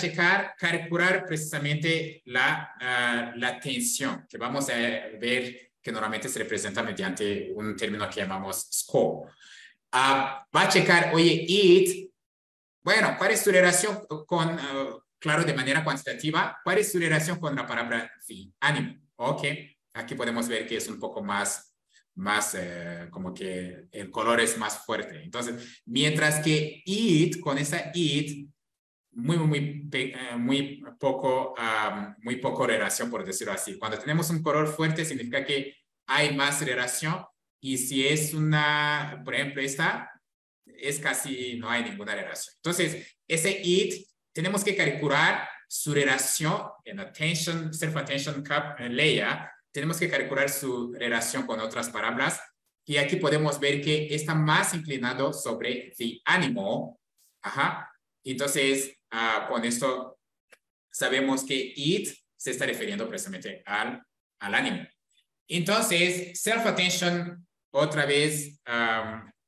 calcular precisamente la tensión, que vamos a ver que normalmente se representa mediante un término que llamamos score. Va a checar, oye, it, bueno, ¿cuál es su relación con, claro, de manera cuantitativa, cuál es su relación con la palabra the, animal? Ok, aquí podemos ver que es un poco más como que el color es más fuerte. Entonces, mientras que it, con esa it, muy poco relación, por decirlo así. Cuando tenemos un color fuerte, significa que hay más relación. Y si es por ejemplo, esta, es casi no hay ninguna relación. Entonces, ese it, tenemos que calcular su relación en attention, self-attention layer. Tenemos que calcular su relación con otras palabras. Y aquí podemos ver que está más inclinado sobre the animal. Ajá. Entonces, con esto sabemos que it se está refiriendo precisamente al animal. Entonces, self-attention, otra vez,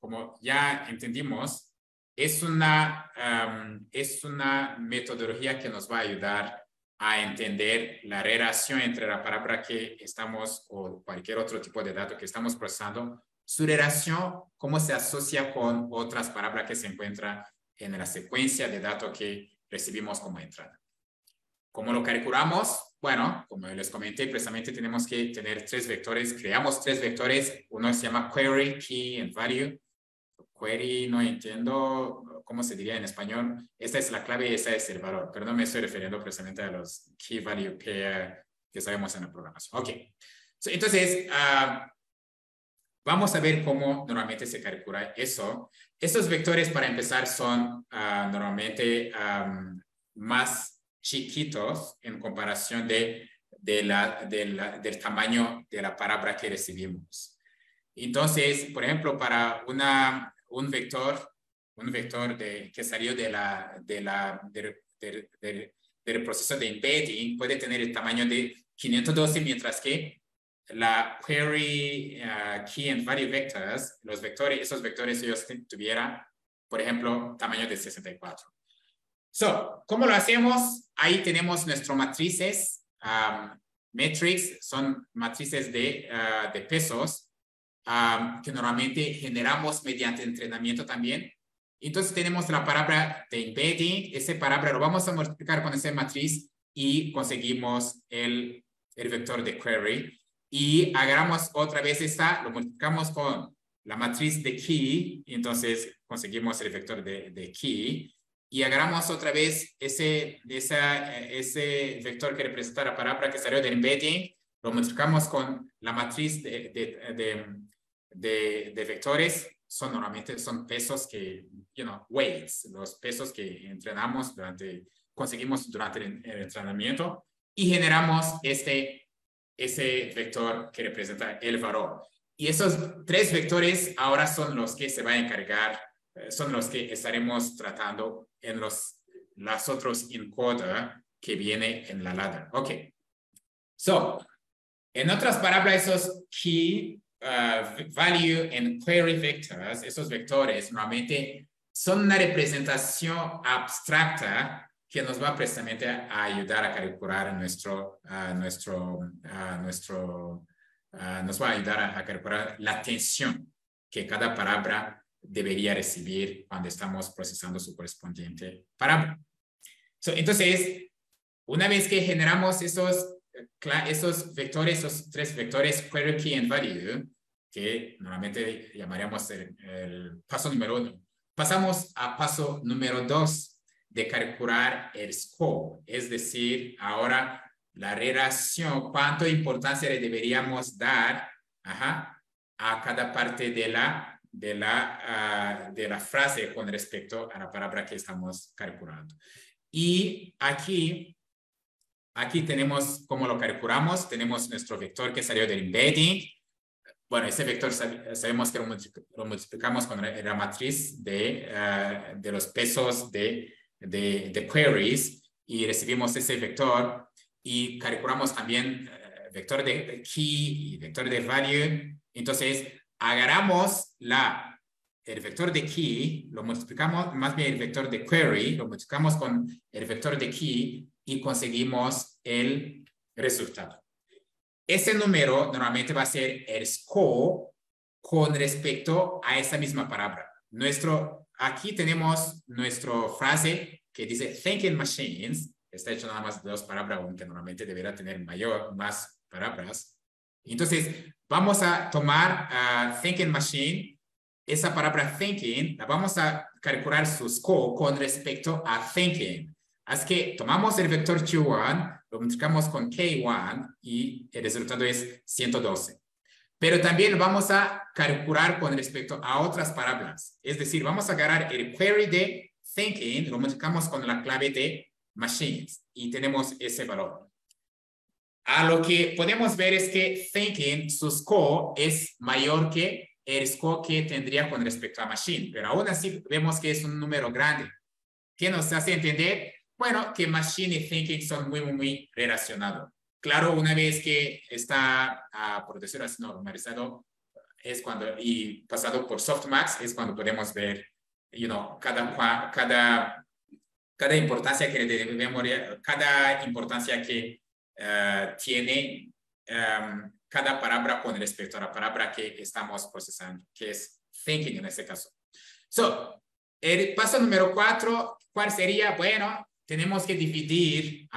como ya entendimos, es una metodología que nos va a ayudar a entender la relación entre la palabra que estamos o cualquier otro tipo de dato que estamos procesando, su relación, cómo se asocia con otras palabras que se encuentran en la secuencia de datos que recibimos como entrada. ¿Cómo lo calculamos? Bueno, como les comenté, precisamente tenemos que tener 3 vectores. Creamos 3 vectores. Uno se llama query, key, and value. Query, no entiendo cómo se diría en español. Esta es la clave y esta es el valor. Pero no me estoy refiriendo precisamente a los key value pair que sabemos en la programación. Ok. Entonces, vamos a ver cómo normalmente se calcula eso. Estos vectores, para empezar, son normalmente más chiquitos en comparación del tamaño de la palabra que recibimos. Entonces, por ejemplo, para un vector que salió del proceso de embedding puede tener el tamaño de 512, mientras que la query key and value vectors, esos vectores ellos tuvieran, por ejemplo, tamaño de 64. ¿Cómo lo hacemos? Ahí tenemos nuestras matrices. Metrics son matrices de pesos que normalmente generamos mediante entrenamiento también. Entonces tenemos la palabra de embedding. Esa palabra lo vamos a multiplicar con esa matriz y conseguimos el vector de query. Y agarramos otra vez lo multiplicamos con la matriz de key, y entonces conseguimos el vector de key. Y agarramos otra vez ese vector que representa la palabra que salió del embedding, lo multiplicamos con la matriz de vectores. Normalmente son pesos que, weights, los pesos que conseguimos durante el entrenamiento, y generamos ese vector que representa el valor. Y esos 3 vectores ahora son los que se van a encargar, son los que estaremos tratando en los otros encoder que viene en la ladder. Ok. En otras palabras, esos key value and query vectors, esos vectores normalmente son una representación abstracta que nos va precisamente a ayudar a calcular nuestro nos va a ayudar a calcular la tensión que cada palabra debería recibir cuando estamos procesando su correspondiente palabra. Entonces, una vez que generamos esos vectores, esos tres vectores, query, key, and value, que normalmente llamaríamos el paso número 1, pasamos a paso número 2 de calcular el score, es decir, ahora la relación, cuánta importancia le deberíamos dar a cada parte de la frase con respecto a la palabra que estamos calculando. Y aquí tenemos cómo lo calculamos. Tenemos nuestro vector que salió del embedding. Bueno, ese vector sabemos que lo multiplicamos con la matriz de los pesos de queries y recibimos ese vector y calculamos también vector de key y vector de value. Entonces, agarramos el vector de key, lo multiplicamos, más bien el vector de query, lo multiplicamos con el vector de key y conseguimos el resultado. Ese número normalmente va a ser el score con respecto a esa misma palabra. Aquí tenemos nuestra frase que dice thinking machines. Está hecho nada más de 2 palabras, aunque normalmente debería tener más palabras. Entonces, vamos a tomar thinking machine. Esa palabra thinking, la vamos a calcular su score con respecto a thinking. Así que tomamos el vector Q1, lo multiplicamos con K1 y el resultado es 112. Pero también vamos a calcular con respecto a otras palabras. Es decir, vamos a agarrar el query de thinking, lo multiplicamos con la clave de machines y tenemos ese valor. Lo que podemos ver es que thinking, su score es mayor que el score que tendría con respecto a machine, pero aún así vemos que es un número grande. ¿Qué nos hace entender? Bueno, que machine y thinking son muy relacionados. Claro, una vez que está, por decirlo así, normalizado, es cuando, y pasado por softmax, es cuando podemos ver, cada importancia que debemos, cada importancia que tiene cada palabra con respecto a la palabra que estamos procesando, que es thinking en este caso. El paso número 4, ¿cuál sería? Bueno, tenemos que dividir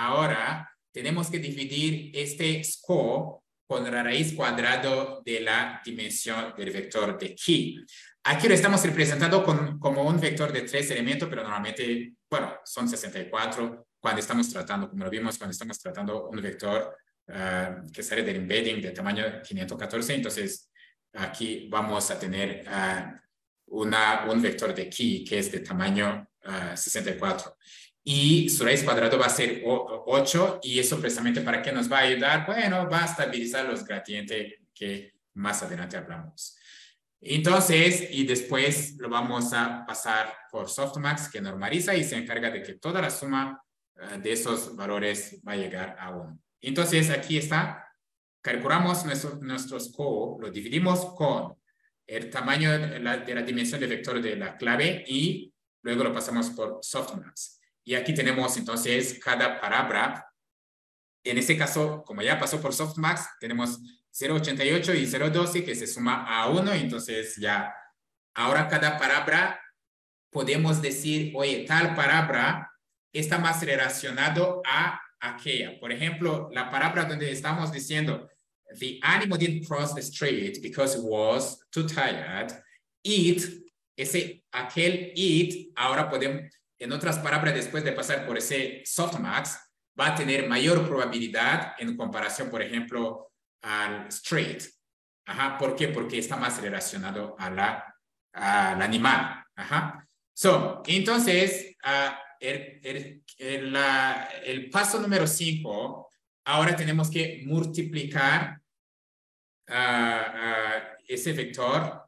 este score con la raíz cuadrada de la dimensión del vector de key. Aquí lo estamos representando como un vector de 3 elementos, pero normalmente, bueno, son 64 cuando estamos tratando, como lo vimos, cuando estamos tratando un vector que sale del embedding de tamaño 514. Entonces, aquí vamos a tener un vector de key que es de tamaño 64. Y su raíz cuadrada va a ser 8. ¿Y eso precisamente para qué nos va a ayudar? Bueno, va a estabilizar los gradientes que más adelante hablamos. Entonces, y después lo vamos a pasar por softmax, que normaliza y se encarga de que toda la suma de esos valores va a llegar a 1. Entonces, aquí está. Calculamos nuestro score, lo dividimos con el tamaño de la dimensión del vector de la clave y luego lo pasamos por softmax. Y aquí tenemos entonces cada palabra. En este caso, como ya pasó por softmax, tenemos 0.88 y 0.12 que se suma a 1. Entonces ya, ahora cada palabra podemos decir, oye, tal palabra está más relacionado a aquella. Por ejemplo, la palabra donde estamos diciendo, the animal didn't cross the street because it was too tired. Aquel it, ahora podemos, en otras palabras, después de pasar por ese softmax, va a tener mayor probabilidad en comparación, por ejemplo, al street. ¿Por qué? Porque está más relacionado al animal. Entonces, el paso número 5, ahora tenemos que multiplicar ese vector,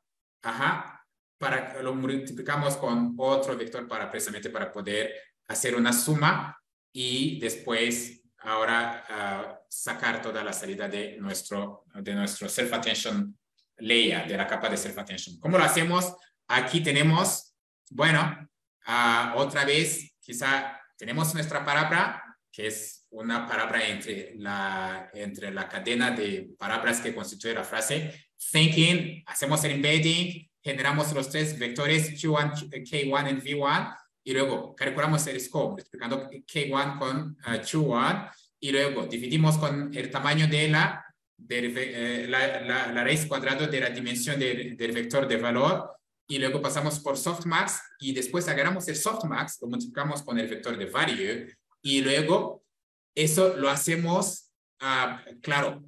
lo multiplicamos con otro vector precisamente para poder hacer una suma y después ahora sacar toda la salida de nuestro self-attention layer, de la capa de self-attention. ¿Cómo lo hacemos? Aquí tenemos, bueno, otra vez, quizá tenemos nuestra palabra que es una palabra entre la cadena de palabras que constituye la frase. Thinking, hacemos el embedding, generamos los tres vectores Q1, K1 y V1, y luego calculamos el score, multiplicando K1 con Q1, y luego dividimos con el tamaño de la raíz cuadrada de la dimensión del vector de valor, y luego pasamos por softmax, y después agarramos el softmax, lo multiplicamos con el vector de value, y luego eso lo hacemos, claro,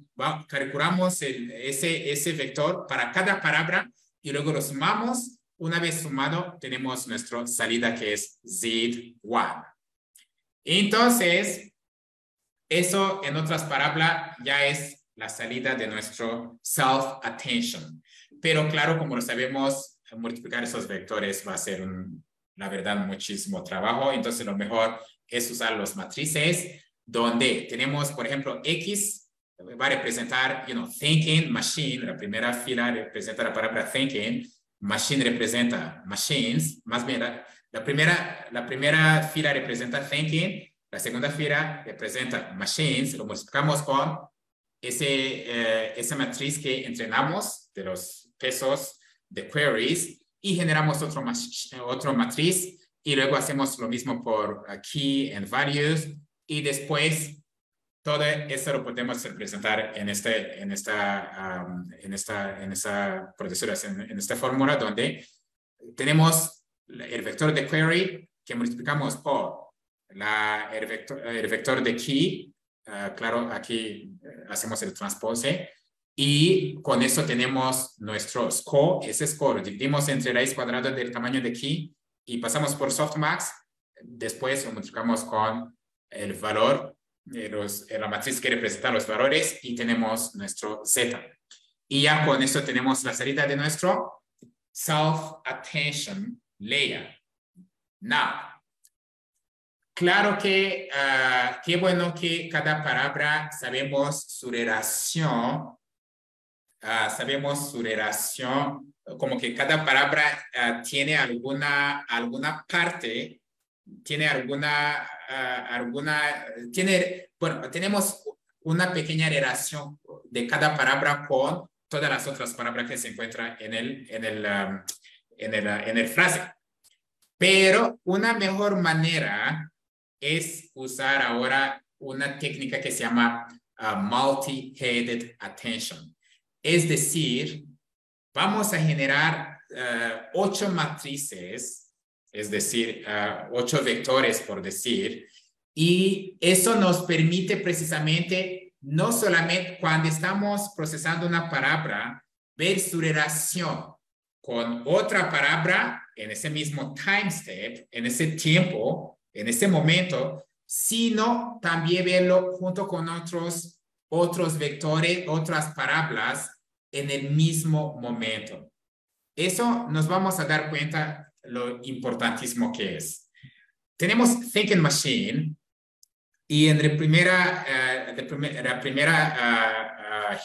calculamos ese vector para cada palabra, y luego lo sumamos. Una vez sumado, tenemos nuestra salida que es Z1. Entonces, eso en otras palabras ya es la salida de nuestro self-attention. Pero claro, como lo sabemos, multiplicar esos vectores va a ser, la verdad, muchísimo trabajo. Entonces, lo mejor es usar los matrices, donde tenemos, por ejemplo, X va a representar, thinking, machine. La primera fila representa la palabra thinking. Machine representa machines. Más bien, la primera fila representa thinking. La segunda fila representa machines. Lo multiplicamos con esa matriz que entrenamos de los pesos de queries y generamos otro matriz, y luego hacemos lo mismo por key and values, y después todo eso lo podemos representar en esta fórmula, donde tenemos el vector de query que multiplicamos por el vector de key. Claro, aquí hacemos el transpose, y con eso tenemos nuestro score. Ese score lo dividimos entre raíz cuadrada del tamaño de key y pasamos por softmax. Después lo multiplicamos con el valor, la matriz que representa los valores, y tenemos nuestro Z. Y ya con eso tenemos la salida de nuestro self-attention layer. Now, claro que qué bueno que cada palabra sabemos su relación, como que cada palabra tiene alguna parte, tenemos una pequeña relación de cada palabra con todas las otras palabras que se encuentran en el frase. Pero una mejor manera es usar ahora una técnica que se llama multi-headed attention. Es decir, vamos a generar 8 matrices, es decir, 8 vectores, por decir, y eso nos permite precisamente, no solamente cuando estamos procesando una palabra, ver su relación con otra palabra en ese mismo time step, en ese tiempo, en ese momento, sino también verlo junto con otros vectores, otras palabras en el mismo momento. Eso nos vamos a dar cuenta lo importantísimo que es. Tenemos Thinking Machine, y en la primera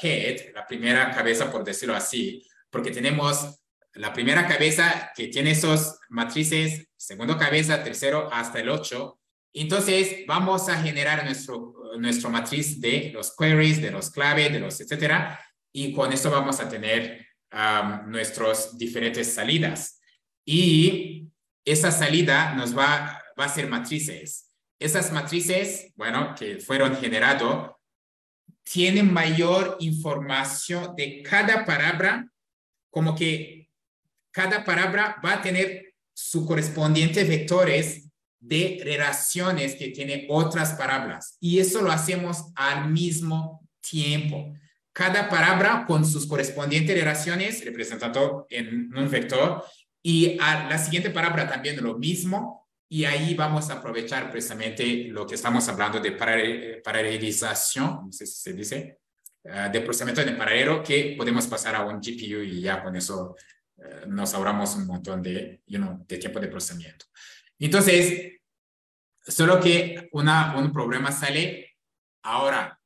head, la primera cabeza, por decirlo así, porque tenemos la primera cabeza que tiene esos matrices, segunda cabeza, tercero hasta el 8. Entonces vamos a generar nuestro matriz de los queries, de los claves, de los etcétera, y con eso vamos a tener nuestras diferentes salidas. Y esa salida nos va a ser matrices. Esas matrices, bueno, que fueron generadas, tienen mayor información de cada palabra, como que cada palabra va a tener su correspondiente vectores de relaciones que tiene otras palabras. Y eso lo hacemos al mismo tiempo. Cada palabra con sus correspondientes relaciones representado en un vector, y a la siguiente palabra también lo mismo. Y ahí vamos a aprovechar precisamente lo que estamos hablando de paralelización, no sé si se dice, de procesamiento en paralelo, que podemos pasar a un GPU y ya con eso nos ahorramos un montón de tiempo de procesamiento. Entonces, solo que un problema sale ahora.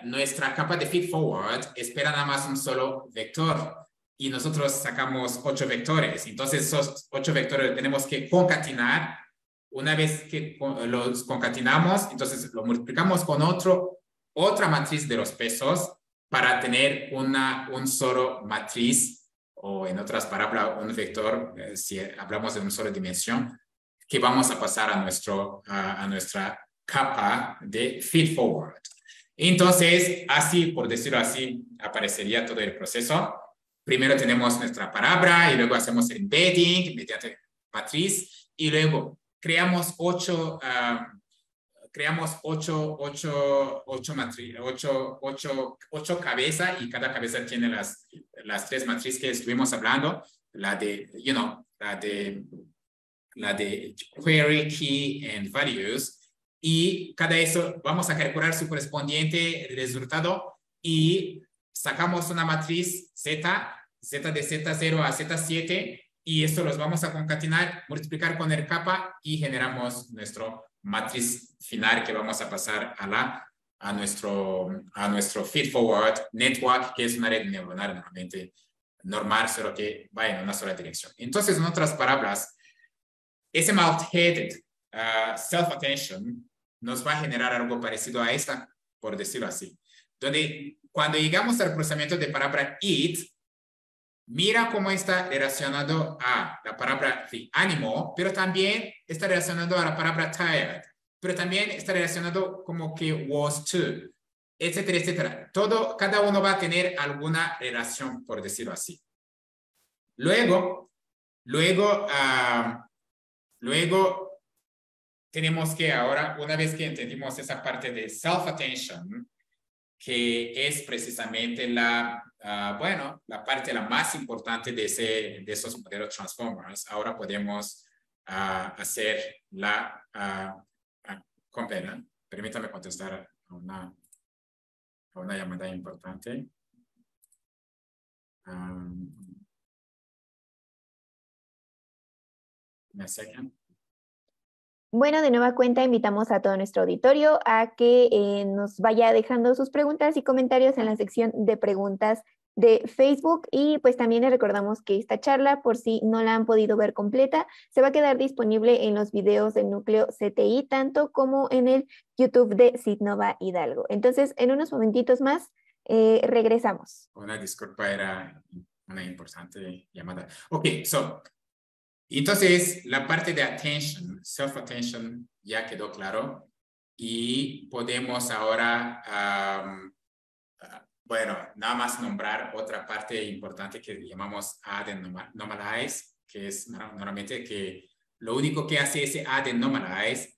Nuestra capa de feedforward espera nada más un solo vector, y nosotros sacamos 8 vectores. Entonces, esos 8 vectores tenemos que concatenar una vez que los concatenamos, entonces lo multiplicamos con otra matriz de los pesos para tener un solo matriz, o en otras palabras, un vector, si hablamos de una sola dimensión, que vamos a pasar a nuestra capa de feedforward. Entonces, así, por decirlo así, aparecería todo el proceso. Primero tenemos nuestra palabra y luego hacemos el embedding mediante matriz y luego creamos ocho cabezas y cada cabeza tiene las 3 matrices que estuvimos hablando, la de query, key, and values. Y cada eso vamos a calcular su correspondiente resultado y sacamos una matriz Z de Z0 a Z7 y esto los vamos a concatenar, multiplicar con el kappa y generamos nuestro matriz final que vamos a pasar a nuestro feedforward network, que es una red neuronal normalmente normal, solo que va en una sola dirección. Entonces, en otras palabras, ese multi-headed self-attention nos va a generar algo parecido a esta, por decirlo así. Donde cuando llegamos al procesamiento de palabra eat, mira cómo está relacionado a la palabra the animal, pero también está relacionado a la palabra tired, pero también está relacionado como que was to, etcétera, etcétera. Cada uno va a tener alguna relación, por decirlo así. Luego tenemos que ahora, una vez que entendimos esa parte de self-attention, que es precisamente la parte la más importante de esos modelos transformers, ahora podemos hacer con pena. Permítame contestar a una llamada importante. Una second. Bueno, de nueva cuenta invitamos a todo nuestro auditorio a que nos vaya dejando sus preguntas y comentarios en la sección de preguntas de Facebook y pues también les recordamos que esta charla, por si no la han podido ver completa, se va a quedar disponible en los videos del núcleo CTI, tanto como en el YouTube de Citnova Hidalgo. Entonces, en unos momentitos más, regresamos. Una disculpa, era una importante llamada. Ok, entonces, la parte de attention, self-attention, ya quedó claro. Y podemos ahora, nada más nombrar otra parte importante que llamamos add and normalize, que es normalmente que lo único que hace ese add and normalize,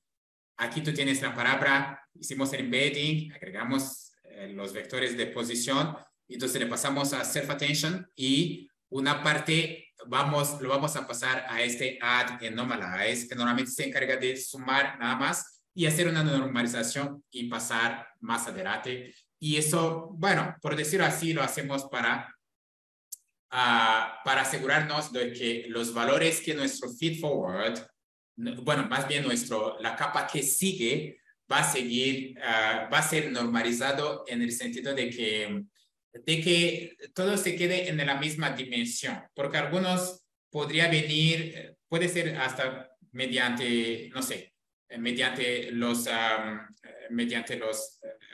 aquí tú tienes la palabra, hicimos el embedding, agregamos los vectores de posición, entonces le pasamos a self-attention y una parte lo vamos a pasar a este add and normalize, que normalmente se encarga de sumar nada más y hacer una normalización y pasar más adelante. Y eso, bueno, por decirlo así, lo hacemos para asegurarnos de que los valores que nuestro feedforward, bueno, más bien la capa que sigue, va a ser normalizado en el sentido de que todo se quede en la misma dimensión, porque algunos podría venir, puede ser hasta mediante, no sé, mediante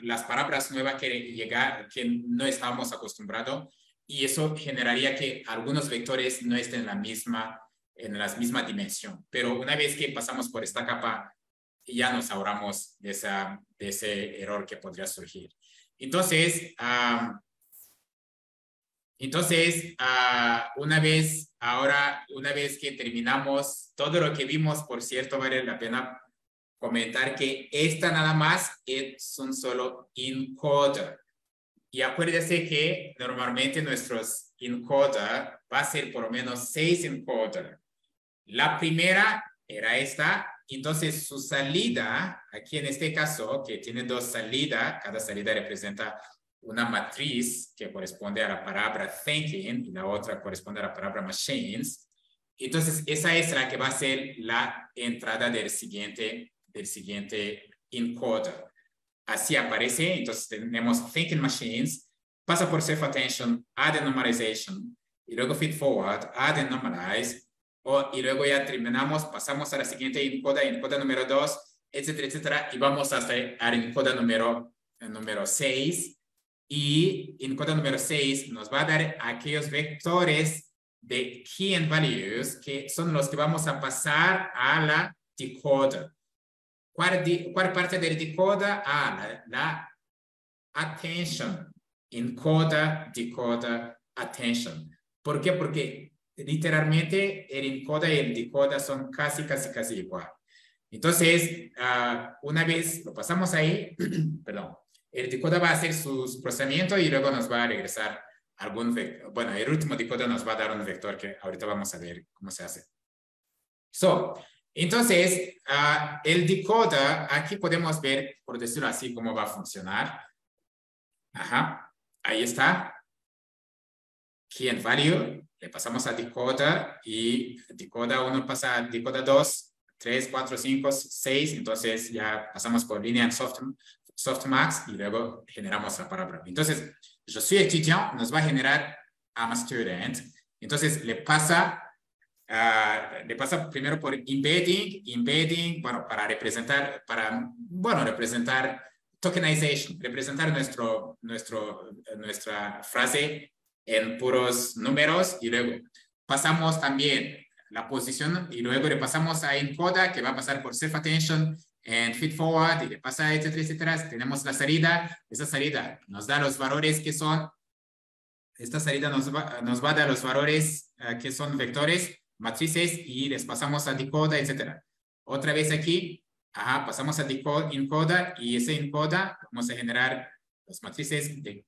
las palabras nuevas que no estábamos acostumbrados, y eso generaría que algunos vectores no estén en la misma dimensión. Pero una vez que pasamos por esta capa, ya nos ahorramos de ese error que podría surgir. Entonces, una vez que terminamos todo lo que vimos, por cierto, vale la pena comentar que esta nada más es un solo encoder. Y acuérdense que normalmente nuestros encoder va a ser por lo menos 6 encoder. La primera era esta. Entonces su salida, aquí en este caso, que tiene 2 salidas, cada salida representa una matriz que corresponde a la palabra thinking y la otra corresponde a la palabra machines. Entonces, esa es la que va a ser la entrada del siguiente encoder. Así aparece. Entonces, tenemos thinking machines, pasa por self-attention, add and normalization, y luego feed forward, add and normalize, y luego ya terminamos, pasamos a la siguiente encoda número 2, etcétera, etcétera, y vamos hasta el encoda número 6. Y encoda número 6 nos va a dar aquellos vectores de key and values que son los que vamos a pasar a la decoder. ¿Cuál parte del decoder? La attention. Encoder, decoder, attention. ¿Por qué? Porque literalmente el encoder y el decoder son casi igual. Entonces, una vez lo pasamos ahí, perdón, el decoder va a hacer su procesamiento y luego nos va a regresar algún vector. Bueno, el último decoder nos va a dar un vector que ahorita vamos a ver cómo se hace. Entonces, el decoder, aquí podemos ver, por decirlo así, cómo va a funcionar. Ajá, ahí está. Key and value, le pasamos a decoder y decoder 1 pasa a decoder 2, 3, 4, 5, 6. Entonces ya pasamos por línea softmax y luego generamos la palabra. Entonces, yo soy estudiante, nos va a generar I'm a student. Entonces le pasa primero por embedding, bueno, para representar, representar tokenization, representar nuestra frase en puros números, y luego pasamos también la posición y luego le pasamos a encoder, que va a pasar por self attention and feed forward, y le pasa etcétera, etcétera. Tenemos la salida. Esa salida nos da los valores que son, esta salida nos va a dar los valores que son vectores, matrices, y les pasamos a decoder, etcétera. Otra vez aquí, pasamos a encoder, y ese encoder vamos a generar las matrices de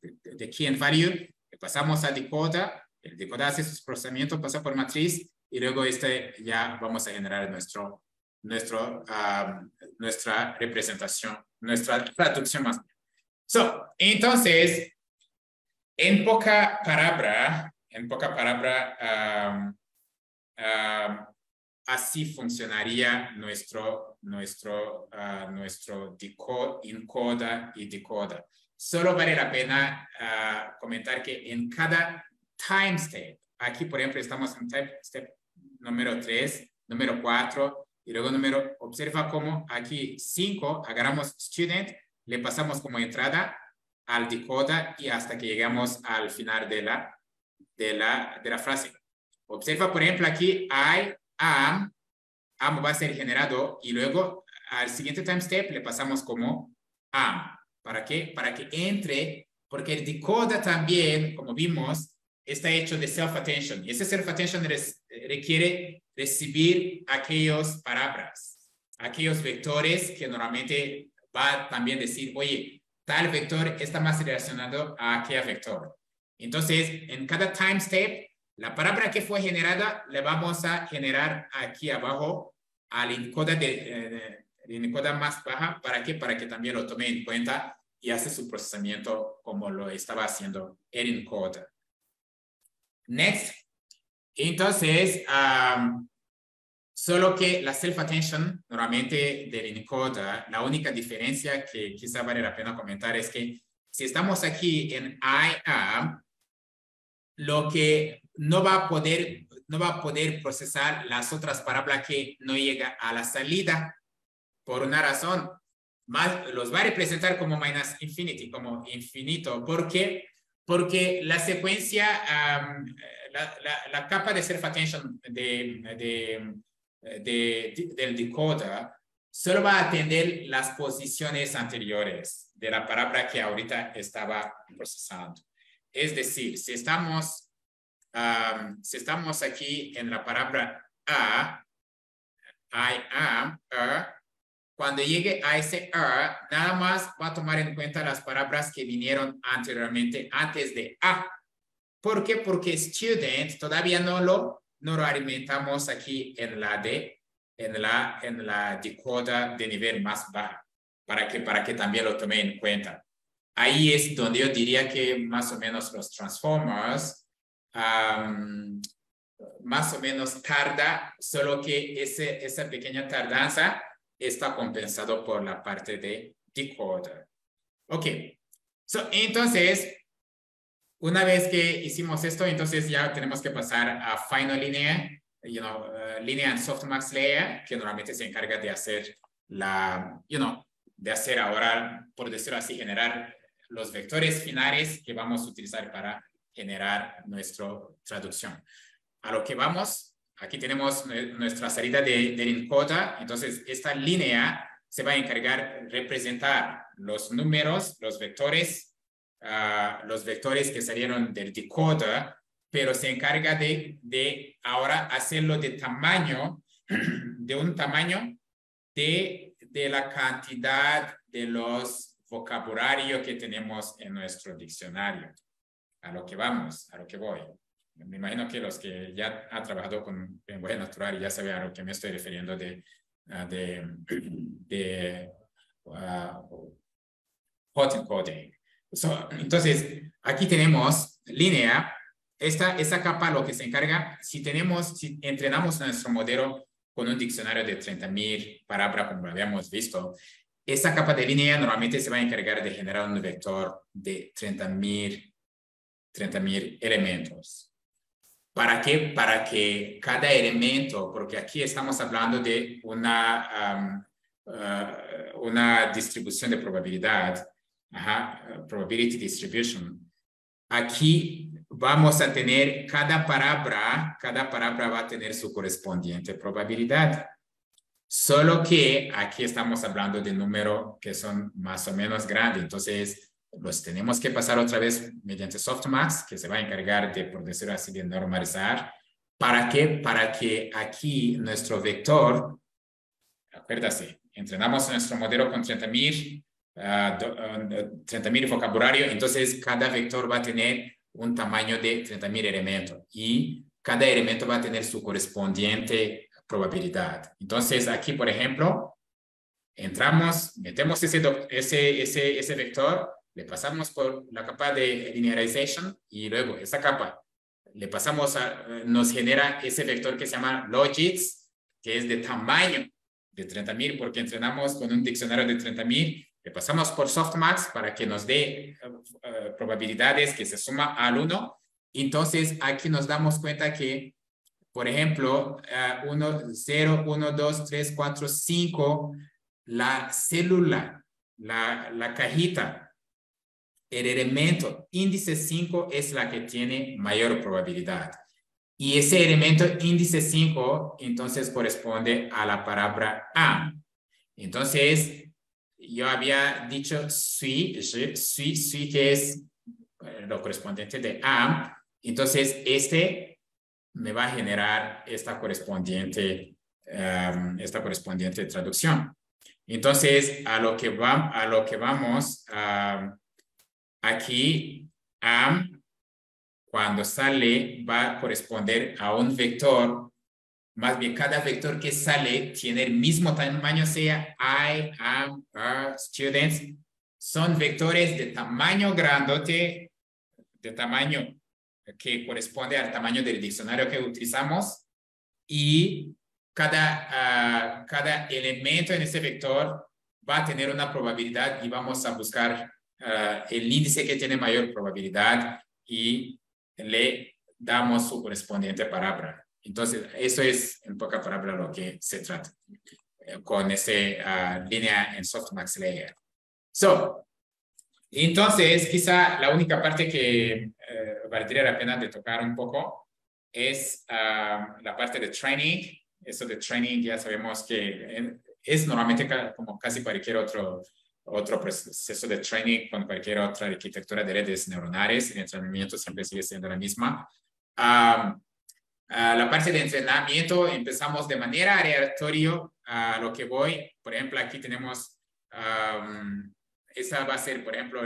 key and value. Le pasamos a decoder, el decoder hace su procesamiento, pasa por matriz, y luego ya vamos a generar nuestra representación, nuestra traducción más bien. Entonces, en poca palabra, así funcionaría nuestro encoder y decoder. Solo vale la pena comentar que en cada time step, aquí por ejemplo estamos en step número 3, número 4, y luego observa cómo aquí 5, agarramos student, le pasamos como entrada al decoder y hasta que llegamos al final de la frase. Observa por ejemplo aquí I am va a ser generado, y luego al siguiente time step le pasamos como am. ¿Para qué? Para que entre, porque el decoder también, como vimos, está hecho de self-attention. Y ese self-attention requiere recibir aquellas palabras, aquellos vectores que normalmente va a también decir, oye, tal vector está más relacionado a aquel vector. Entonces, en cada time step, la palabra que fue generada le vamos a generar aquí abajo al encoder encoder más baja. ¿Para qué? Para que también lo tome en cuenta y hace su procesamiento como lo estaba haciendo el encoder. Next. Entonces, solo que la self-attention, normalmente del encoder, la única diferencia que quizá vale la pena comentar es que si estamos aquí en I am, lo que no va a poder procesar las otras palabras que no llega a la salida por una razón. Los va a representar como minus infinity, como infinito. ¿Por qué? Porque la secuencia, la capa de self-attention del decoder solo va a atender las posiciones anteriores de la palabra que ahorita estaba procesando. Es decir, si estamos aquí en la palabra I am, cuando llegue a ese nada más va a tomar en cuenta las palabras que vinieron anteriormente, antes de A. ¿Por qué? Porque student todavía no lo alimentamos aquí en la decoder de nivel más bajo, para que también lo tome en cuenta. Ahí es donde yo diría que más o menos los transformers más o menos tarda, solo que esa pequeña tardanza está compensado por la parte de decoder. Ok, entonces, una vez que hicimos esto, entonces ya tenemos que pasar a final linear. línea en softmax layer, que normalmente se encarga de hacer de hacer ahora, por decirlo así, generar los vectores finales que vamos a utilizar para generar nuestra traducción. A lo que vamos, aquí tenemos nuestra salida del encoder. Entonces, esta línea se va a encargar de representar los números, los vectores que salieron del decoder, pero se encarga de ahora hacerlo de tamaño, de un tamaño de la cantidad de los vocabularios que tenemos en nuestro diccionario. A lo que vamos, a lo que voy. Me imagino que los que ya han trabajado con lenguaje natural ya saben a lo que me estoy refiriendo de hot encoding. Entonces, aquí tenemos línea. Esta capa lo que se encarga, si entrenamos nuestro modelo con un diccionario de 30,000 palabras, como lo habíamos visto, esta capa de línea normalmente se va a encargar de generar un vector de 30,000 elementos. ¿Para qué? Para que cada elemento, porque aquí estamos hablando de una distribución de probabilidad, probability distribution. Aquí vamos a tener cada palabra va a tener su correspondiente probabilidad. Solo que aquí estamos hablando de números que son más o menos grandes. Entonces, los tenemos que pasar otra vez mediante softmax, que se va a encargar de, por decirlo así, de normalizar. ¿Para qué? Para que aquí nuestro vector, acuérdate, entrenamos nuestro modelo con 30,000 vocabulario, entonces cada vector va a tener un tamaño de 30,000 elementos y cada elemento va a tener su correspondiente probabilidad. Entonces aquí, por ejemplo, entramos, metemos ese vector, le pasamos por la capa de linearization y luego esa capa le pasamos nos genera ese vector que se llama logits, que es de tamaño de 30,000, porque entrenamos con un diccionario de 30,000. Le pasamos por softmax para que nos dé probabilidades que se suman al 1. Entonces, aquí nos damos cuenta que, por ejemplo, 1, 0, 1, 2, 3, 4, 5, la célula, la cajita, el elemento índice 5 es la que tiene mayor probabilidad. Y ese elemento índice 5, entonces, corresponde a la palabra am. Entonces, yo había dicho suis, que es lo correspondiente de am. Entonces, este me va a generar esta correspondiente traducción. Entonces, a lo que vamos, aquí am, cuando sale, va a corresponder a un vector. Más bien, cada vector que sale tiene el mismo tamaño, sea I, am, are, students. Son vectores de tamaño grandote, de tamaño que corresponde al tamaño del diccionario que utilizamos. Y cada elemento en ese vector va a tener una probabilidad y vamos a buscar el índice que tiene mayor probabilidad y le damos su correspondiente palabra. Entonces, eso es en pocas palabras lo que se trata con esa línea en softmax layer. Entonces, quizá la única parte que valdría la pena de tocar un poco es la parte de training. Eso de training ya sabemos que es normalmente como casi cualquier otro proceso de training con cualquier otra arquitectura de redes neuronales. El entrenamiento siempre sigue siendo la misma. La parte de entrenamiento empezamos de manera aleatoria a lo que voy. Por ejemplo, aquí tenemos, esa va a ser, por ejemplo,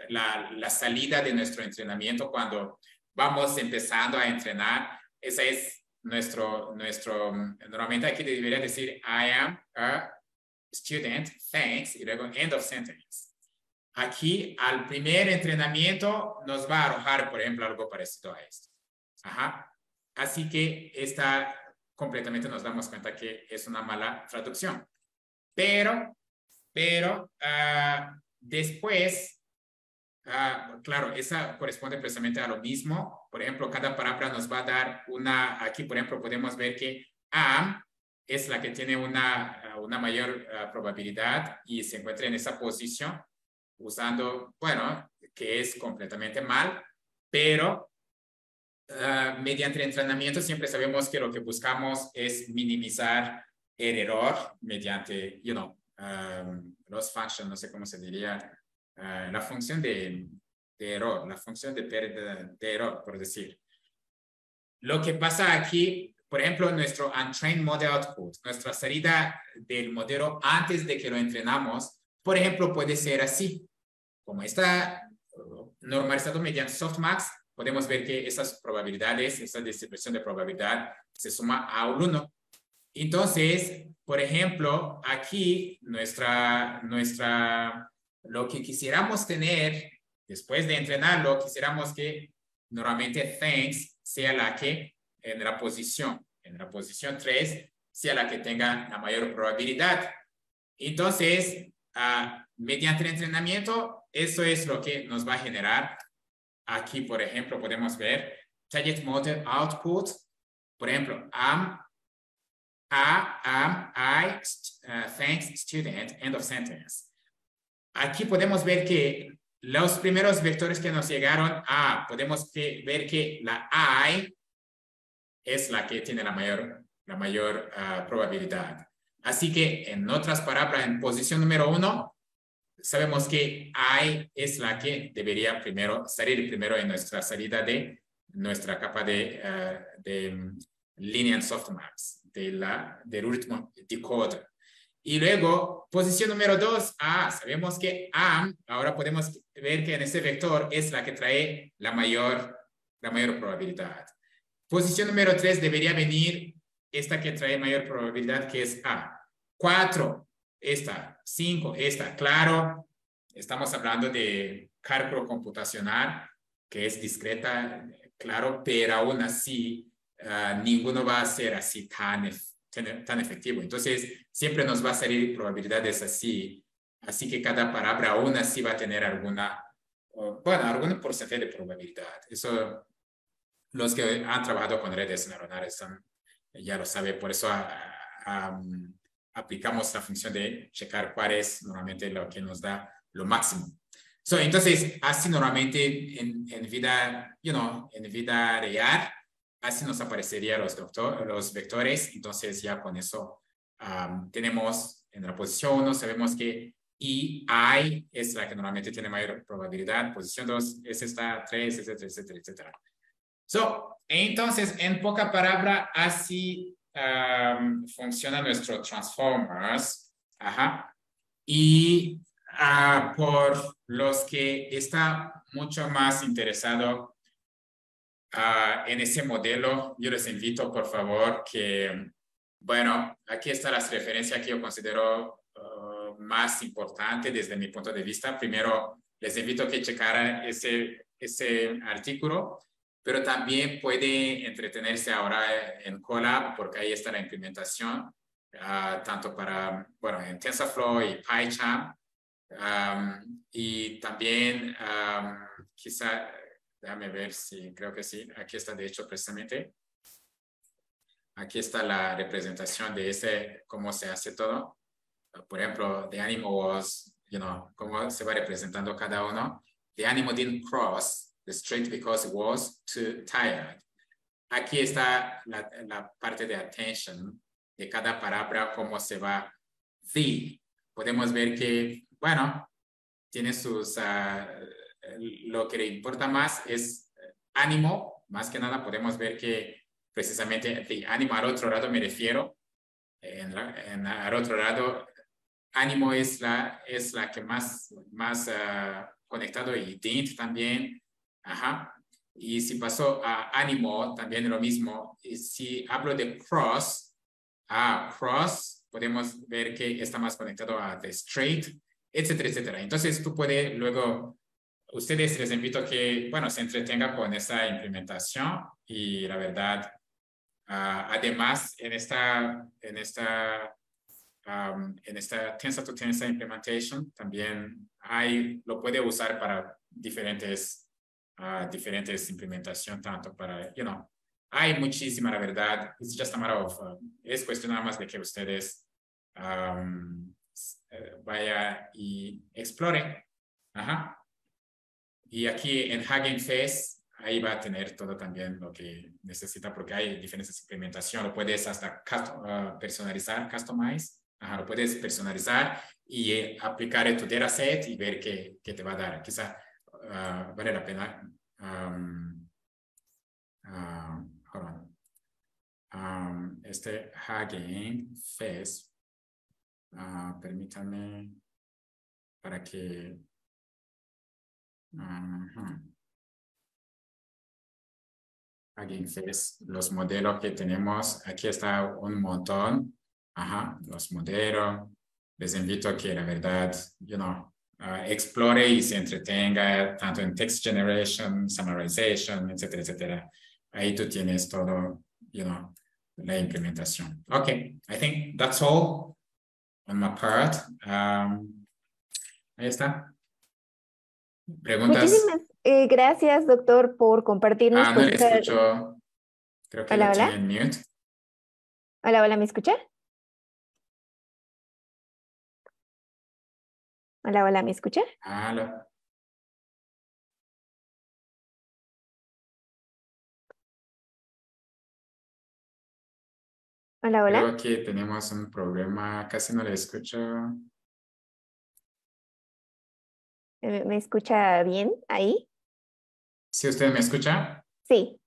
la salida de nuestro entrenamiento cuando vamos empezando a entrenar. Esa es normalmente aquí debería decir I am a student, thanks, y luego end of sentence. Aquí al primer entrenamiento nos va a arrojar, por ejemplo, algo parecido a esto. Así que completamente nos damos cuenta que es una mala traducción. Pero después claro, esa corresponde precisamente a lo mismo. Por ejemplo, cada palabra nos va a dar una, aquí por ejemplo podemos ver que am es la que tiene una mayor probabilidad y se encuentra en esa posición usando, bueno, que es completamente mal, pero mediante el entrenamiento siempre sabemos que lo que buscamos es minimizar el error mediante, los functions, no sé cómo se diría, la función de error, la función de pérdida de error, por decir. Lo que pasa aquí, por ejemplo, nuestro untrained model output, nuestra salida del modelo antes de que lo entrenamos, por ejemplo, puede ser así. Como está normalizado mediante softmax, podemos ver que esas probabilidades, esa distribución de probabilidad se suma a un 1. Entonces, por ejemplo, aquí lo que quisiéramos tener después de entrenarlo, quisiéramos que normalmente thanks sea la que en la posición 3 sea la que tenga la mayor probabilidad. Entonces, mediante el entrenamiento, eso es lo que nos va a generar. Aquí, por ejemplo, podemos ver target model output. Por ejemplo, I, thanks student, end of sentence. Aquí podemos ver que los primeros vectores que nos llegaron podemos ver que la I es la que tiene la mayor probabilidad. Así que, en otras palabras, en posición número 1, sabemos que I es la que debería salir primero en nuestra salida de nuestra capa de linear softmax, del último decoder. Y luego, posición número 2, sabemos que ahora podemos ver que en ese vector es la que trae la mayor probabilidad. Posición número 3 debería venir esta que trae mayor probabilidad, que es A. 4, esta. 5, esta. Claro, estamos hablando de cálculo computacional, que es discreta, claro, pero aún así, ninguno va a ser así tan efectivo. Entonces, siempre nos va a salir probabilidades así. Así que cada palabra aún así va a tener algún porcentaje de probabilidad. Eso, los que han trabajado con redes neuronales ya lo saben. Por eso aplicamos la función de checar cuál es normalmente lo que nos da lo máximo. Entonces, así normalmente en vida real, así nos aparecerían los vectores. Entonces, ya con eso tenemos en la posición 1, sabemos que I es la que normalmente tiene mayor probabilidad. Posición 2 es esta, 3, etcétera, etcétera, etcétera. Entonces, en poca palabra, así funciona nuestro transformers. Y por los que están mucho más interesados en ese modelo, yo les invito, por favor, que, bueno, aquí están las referencias que yo considero más importantes desde mi punto de vista. Primero, les invito a que checaran ese artículo, pero también puede entretenerse ahora en Colab, porque ahí está la implementación, tanto para, bueno, en TensorFlow y PyCharm. Y también, quizá, déjame ver si, creo que sí, aquí está de hecho precisamente. Aquí está la representación de cómo se hace todo. Por ejemplo, the animal was, cómo se va representando cada uno. The animal didn't cross the street because it was too tired. Aquí está la parte de attention de cada palabra, cómo se va. The. Podemos ver que, bueno, tiene lo que le importa más es ánimo. Más que nada podemos ver que precisamente the animal al otro lado me refiero. Al otro lado, ánimo es la que más conectado, y didn't también. Y si pasó a ánimo, también lo mismo. Y si hablo de cross, cross, podemos ver que está más conectado a the straight, etcétera, etcétera. Entonces, tú puedes luego, ustedes les invito a que, bueno, se entretengan con esa implementación y la verdad, además, en esta en esta Tensor-to-Tensor Implementation también lo puede usar para diferentes implementaciones, tanto para, hay muchísima, la verdad. It's just a matter of, es cuestión nada más de que ustedes vaya y exploren. Ajá. Y aquí en Hugging Face, ahí va a tener todo también lo que necesita, porque hay diferentes implementaciones. Lo puedes hasta personalizar, customize. Ajá, lo puedes personalizar y aplicar en tu dataset y ver qué te va a dar. Quizá vale la pena. Hold on. Este Hugging Face, permítame para que Hugging Face, los modelos que tenemos, aquí está un montón. Ajá, los modelos. Les invito a que la verdad, explore y se entretenga tanto en text generation, summarization, etcétera, etcétera. Ahí tú tienes todo, la implementación. Okay, I think that's all on my part. Ahí está. ¿Preguntas? Muchísimas gracias, doctor, por compartirnos. No le escucho. Creo que hola, lo hola. tiene en mute. Hola, hola, ¿me escucha? Hola, hola, ¿me escucha? Hola. Hola, hola. Creo que tenemos un problema. Casi no le escucho. ¿Me escucha bien ahí? ¿Sí usted me escucha? Sí.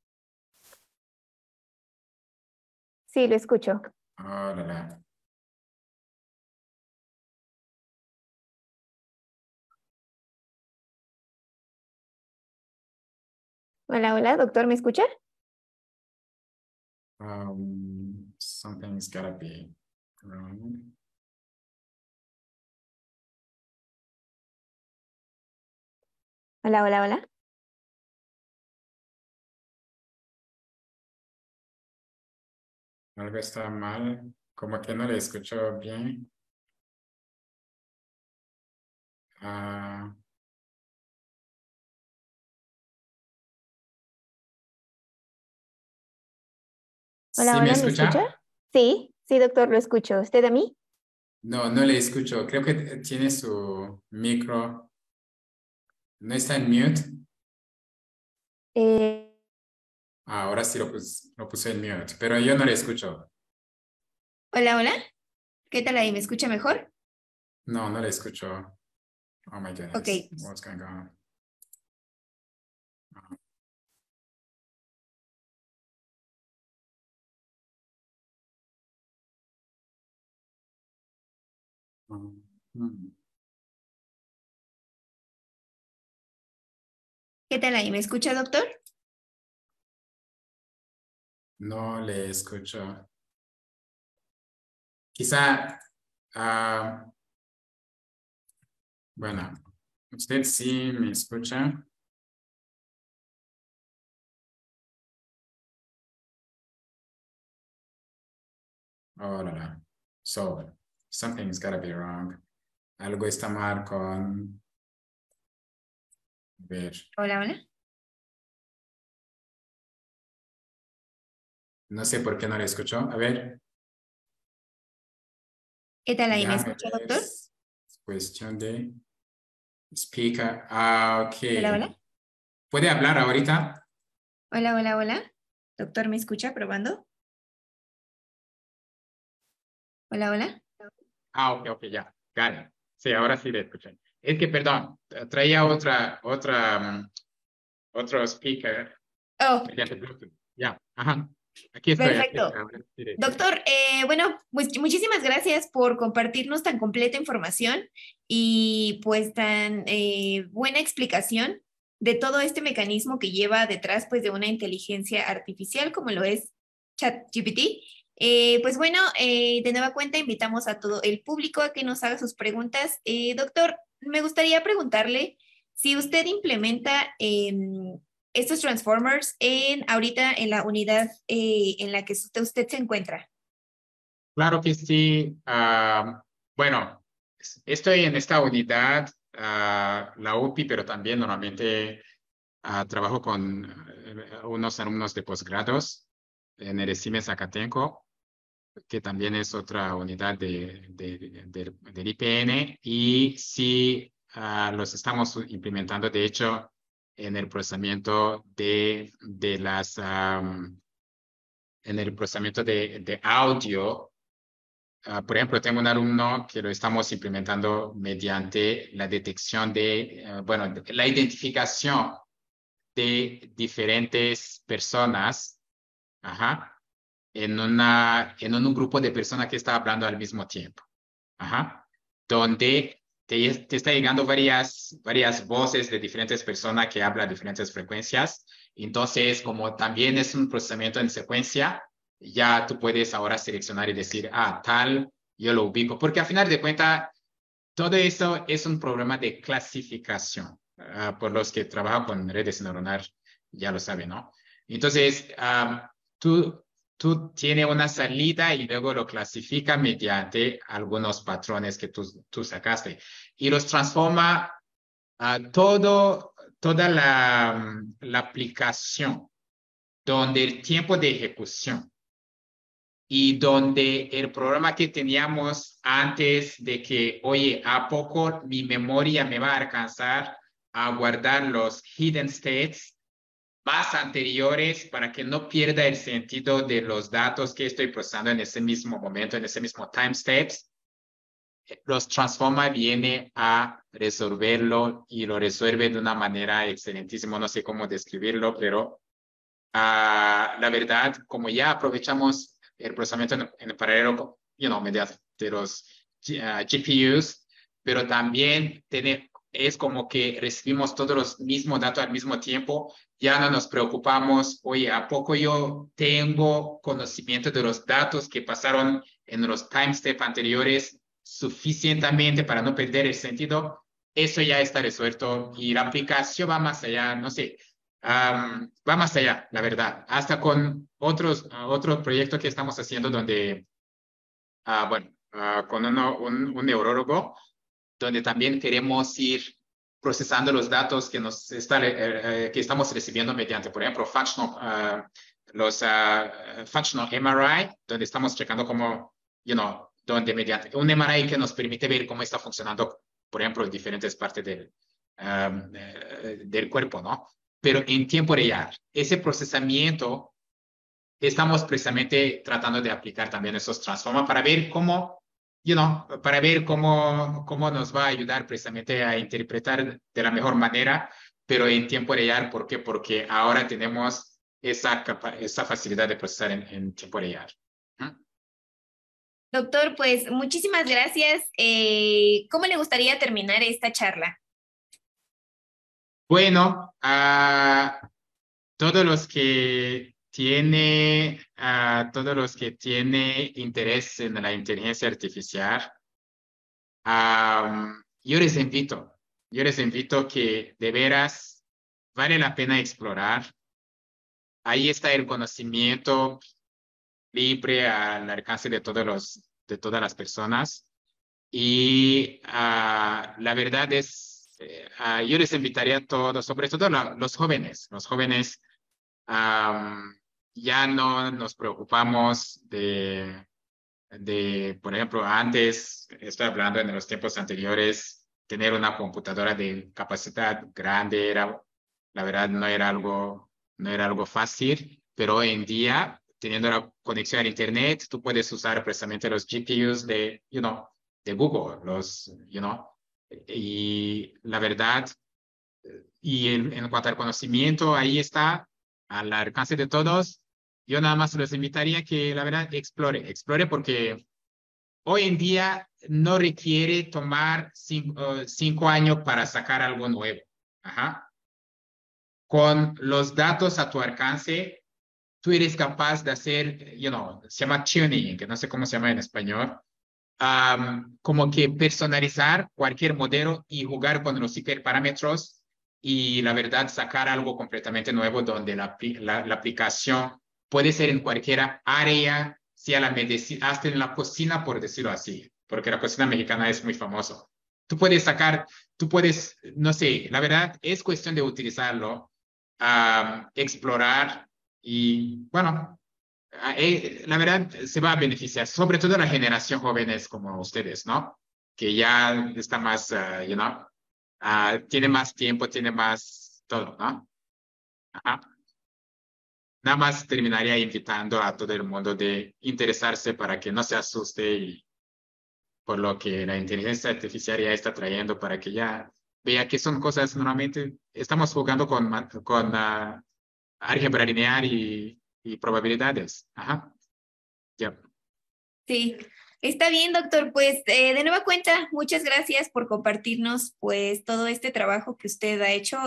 Sí, lo escucho. Hola. Hola, hola, doctor, ¿me escucha? Something's gotta be wrong. Hola, hola, hola. Algo está mal. Como que no le escucho bien. Hola, ¿Sí me hola, ¿me escucha? escucha? Sí, sí, doctor, lo escucho. ¿Usted a mí? No, no le escucho. Creo que tiene su micro. ¿No está en mute? Ahora sí lo puse en mute, pero yo no le escucho. Hola, hola. ¿Qué tal ahí? ¿Me escucha mejor? No, no le escucho. Oh my goodness. Ok. What's going on? ¿Qué tal ahí? ¿Me escucha, doctor? No le escucho. Quizá, bueno, usted sí me escucha. Oh, no. So, something's gotta be wrong. Algo está mal con... A ver. Hola, hola. No sé por qué no le escucho. A ver. ¿Qué tal ahí? ¿Me Déjame escucha, ver. doctor? Es cuestión de speaker. Hola, Ok. hola. ¿Puede hablar ahorita? Hola, hola, hola. Doctor, ¿me escucha? Probando. Hola, hola. Ok, ya. Got it. Sí, ahora sí le escuché. Es que, perdón, traía otro speaker. Oh, Mediante Bluetooth. Ya, ajá. Aquí estoy, perfecto. ahora sí le escucho. Doctor, bueno, pues muchísimas gracias por compartirnos tan completa información y pues tan buena explicación de todo este mecanismo que lleva detrás pues de una inteligencia artificial como lo es ChatGPT. Pues bueno, de nueva cuenta invitamos a todo el público a que nos haga sus preguntas. Doctor, me gustaría preguntarle si usted implementa estos transformers ahorita en la unidad en la que usted se encuentra. Claro que sí. Bueno, estoy en esta unidad, la UPI, pero también normalmente trabajo con unos alumnos de posgrados en el CIME Zacatenco, que también es otra unidad del IPN, y sí los estamos implementando, de hecho, en el procesamiento en el procesamiento de audio. Por ejemplo, tengo un alumno que lo estamos implementando mediante la detección bueno, la identificación de diferentes personas, ajá, en un grupo de personas que está hablando al mismo tiempo, ajá, donde te está llegando varias voces de diferentes personas que hablan diferentes frecuencias. Entonces, como también es un procesamiento en secuencia, ya tú puedes ahora seleccionar y decir, tal, yo lo ubico, porque al final de cuentas, todo eso es un problema de clasificación. Por los que trabajan con redes neuronales, ya lo saben, ¿no? Entonces, tú, tú tienes una salida y luego lo clasifica mediante algunos patrones que tú sacaste y los transforma toda la aplicación, donde el tiempo de ejecución y donde el programa que teníamos antes de que, oye, ¿a poco mi memoria me va a alcanzar a guardar los hidden states más anteriores para que no pierda el sentido de los datos que estoy procesando en ese mismo momento, en ese mismo time steps? Los transforma, viene a resolverlo y lo resuelve de una manera excelentísima. No sé cómo describirlo, pero la verdad, como ya aprovechamos el procesamiento en paralelo, mediante los GPUs, pero también es como que recibimos todos los mismos datos al mismo tiempo, ya no nos preocupamos, oye, ¿a poco yo tengo conocimiento de los datos que pasaron en los time steps anteriores suficientemente para no perder el sentido? Eso ya está resuelto y la aplicación va más allá, no sé. Va más allá, la verdad, hasta con otro proyecto que estamos haciendo donde, bueno, con un neurólogo, donde también queremos ir procesando los datos que estamos recibiendo mediante, por ejemplo, los functional MRI, donde estamos checando cómo, donde mediante un MRI que nos permite ver cómo está funcionando, por ejemplo, en diferentes partes del cuerpo, ¿no? Pero en tiempo real. Ese procesamiento estamos precisamente tratando de aplicar también esos transformas para ver cómo nos va a ayudar precisamente a interpretar de la mejor manera, pero en tiempo real. ¿Por qué? Porque ahora tenemos esa facilidad de procesar en tiempo real. Doctor, pues muchísimas gracias. ¿Cómo le gustaría terminar esta charla? Bueno, todos los que todos los que tienen interés en la inteligencia artificial, yo les invito que de veras vale la pena explorar. Ahí está el conocimiento libre al alcance de de todas las personas. Y la verdad es, yo les invitaría a todos, sobre todo los jóvenes. Los jóvenes ya no nos preocupamos por ejemplo, antes, estoy hablando en los tiempos anteriores, tener una computadora de capacidad grande la verdad, no era algo fácil, pero hoy en día, teniendo la conexión a Internet, tú puedes usar precisamente los GPUs de Google, y la verdad, en cuanto al conocimiento, ahí está, al alcance de todos. Yo nada más los invitaría a que, la verdad, explore porque hoy en día no requiere tomar 5 años para sacar algo nuevo. Ajá. Con los datos a tu alcance, tú eres capaz de hacer, se llama tuning, que no sé cómo se llama en español, como que personalizar cualquier modelo y jugar con los hiperparámetros y la verdad sacar algo completamente nuevo donde la aplicación puede ser en cualquier área sí a la medicina, hasta en la cocina, por decirlo así, porque la cocina mexicana es muy famosa. Tú puedes, no sé, la verdad es cuestión de utilizarlo, explorar y, bueno, la verdad se va a beneficiar, sobre todo la generación jóvenes como ustedes, ¿no? Que ya está más, tiene más tiempo, tiene más todo, ¿no? Ajá. Nada más terminaría invitando a todo el mundo de interesarse para que no se asuste y por lo que la inteligencia artificial ya está trayendo para que ya vea que son cosas normalmente estamos jugando con álgebra lineal y probabilidades. Ajá. Ya. Sí, está bien, doctor. Pues de nueva cuenta, muchas gracias por compartirnos pues todo este trabajo que usted ha hecho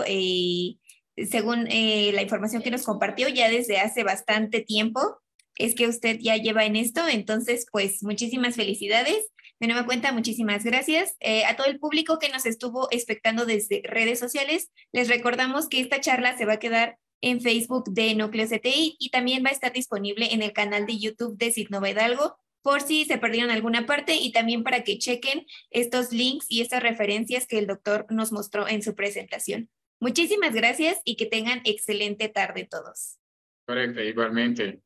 según la información que nos compartió ya desde hace bastante tiempo, es que usted ya lleva en esto. Entonces, pues muchísimas felicidades. De nueva cuenta, muchísimas gracias. A todo el público que nos estuvo expectando desde redes sociales, les recordamos que esta charla se va a quedar en Facebook de Núcleo CTI y también va a estar disponible en el canal de YouTube de Signova Hidalgo por si se perdieron alguna parte y también para que chequen estos links y estas referencias que el doctor nos mostró en su presentación. Muchísimas gracias y que tengan excelente tarde todos. Correcto, igualmente.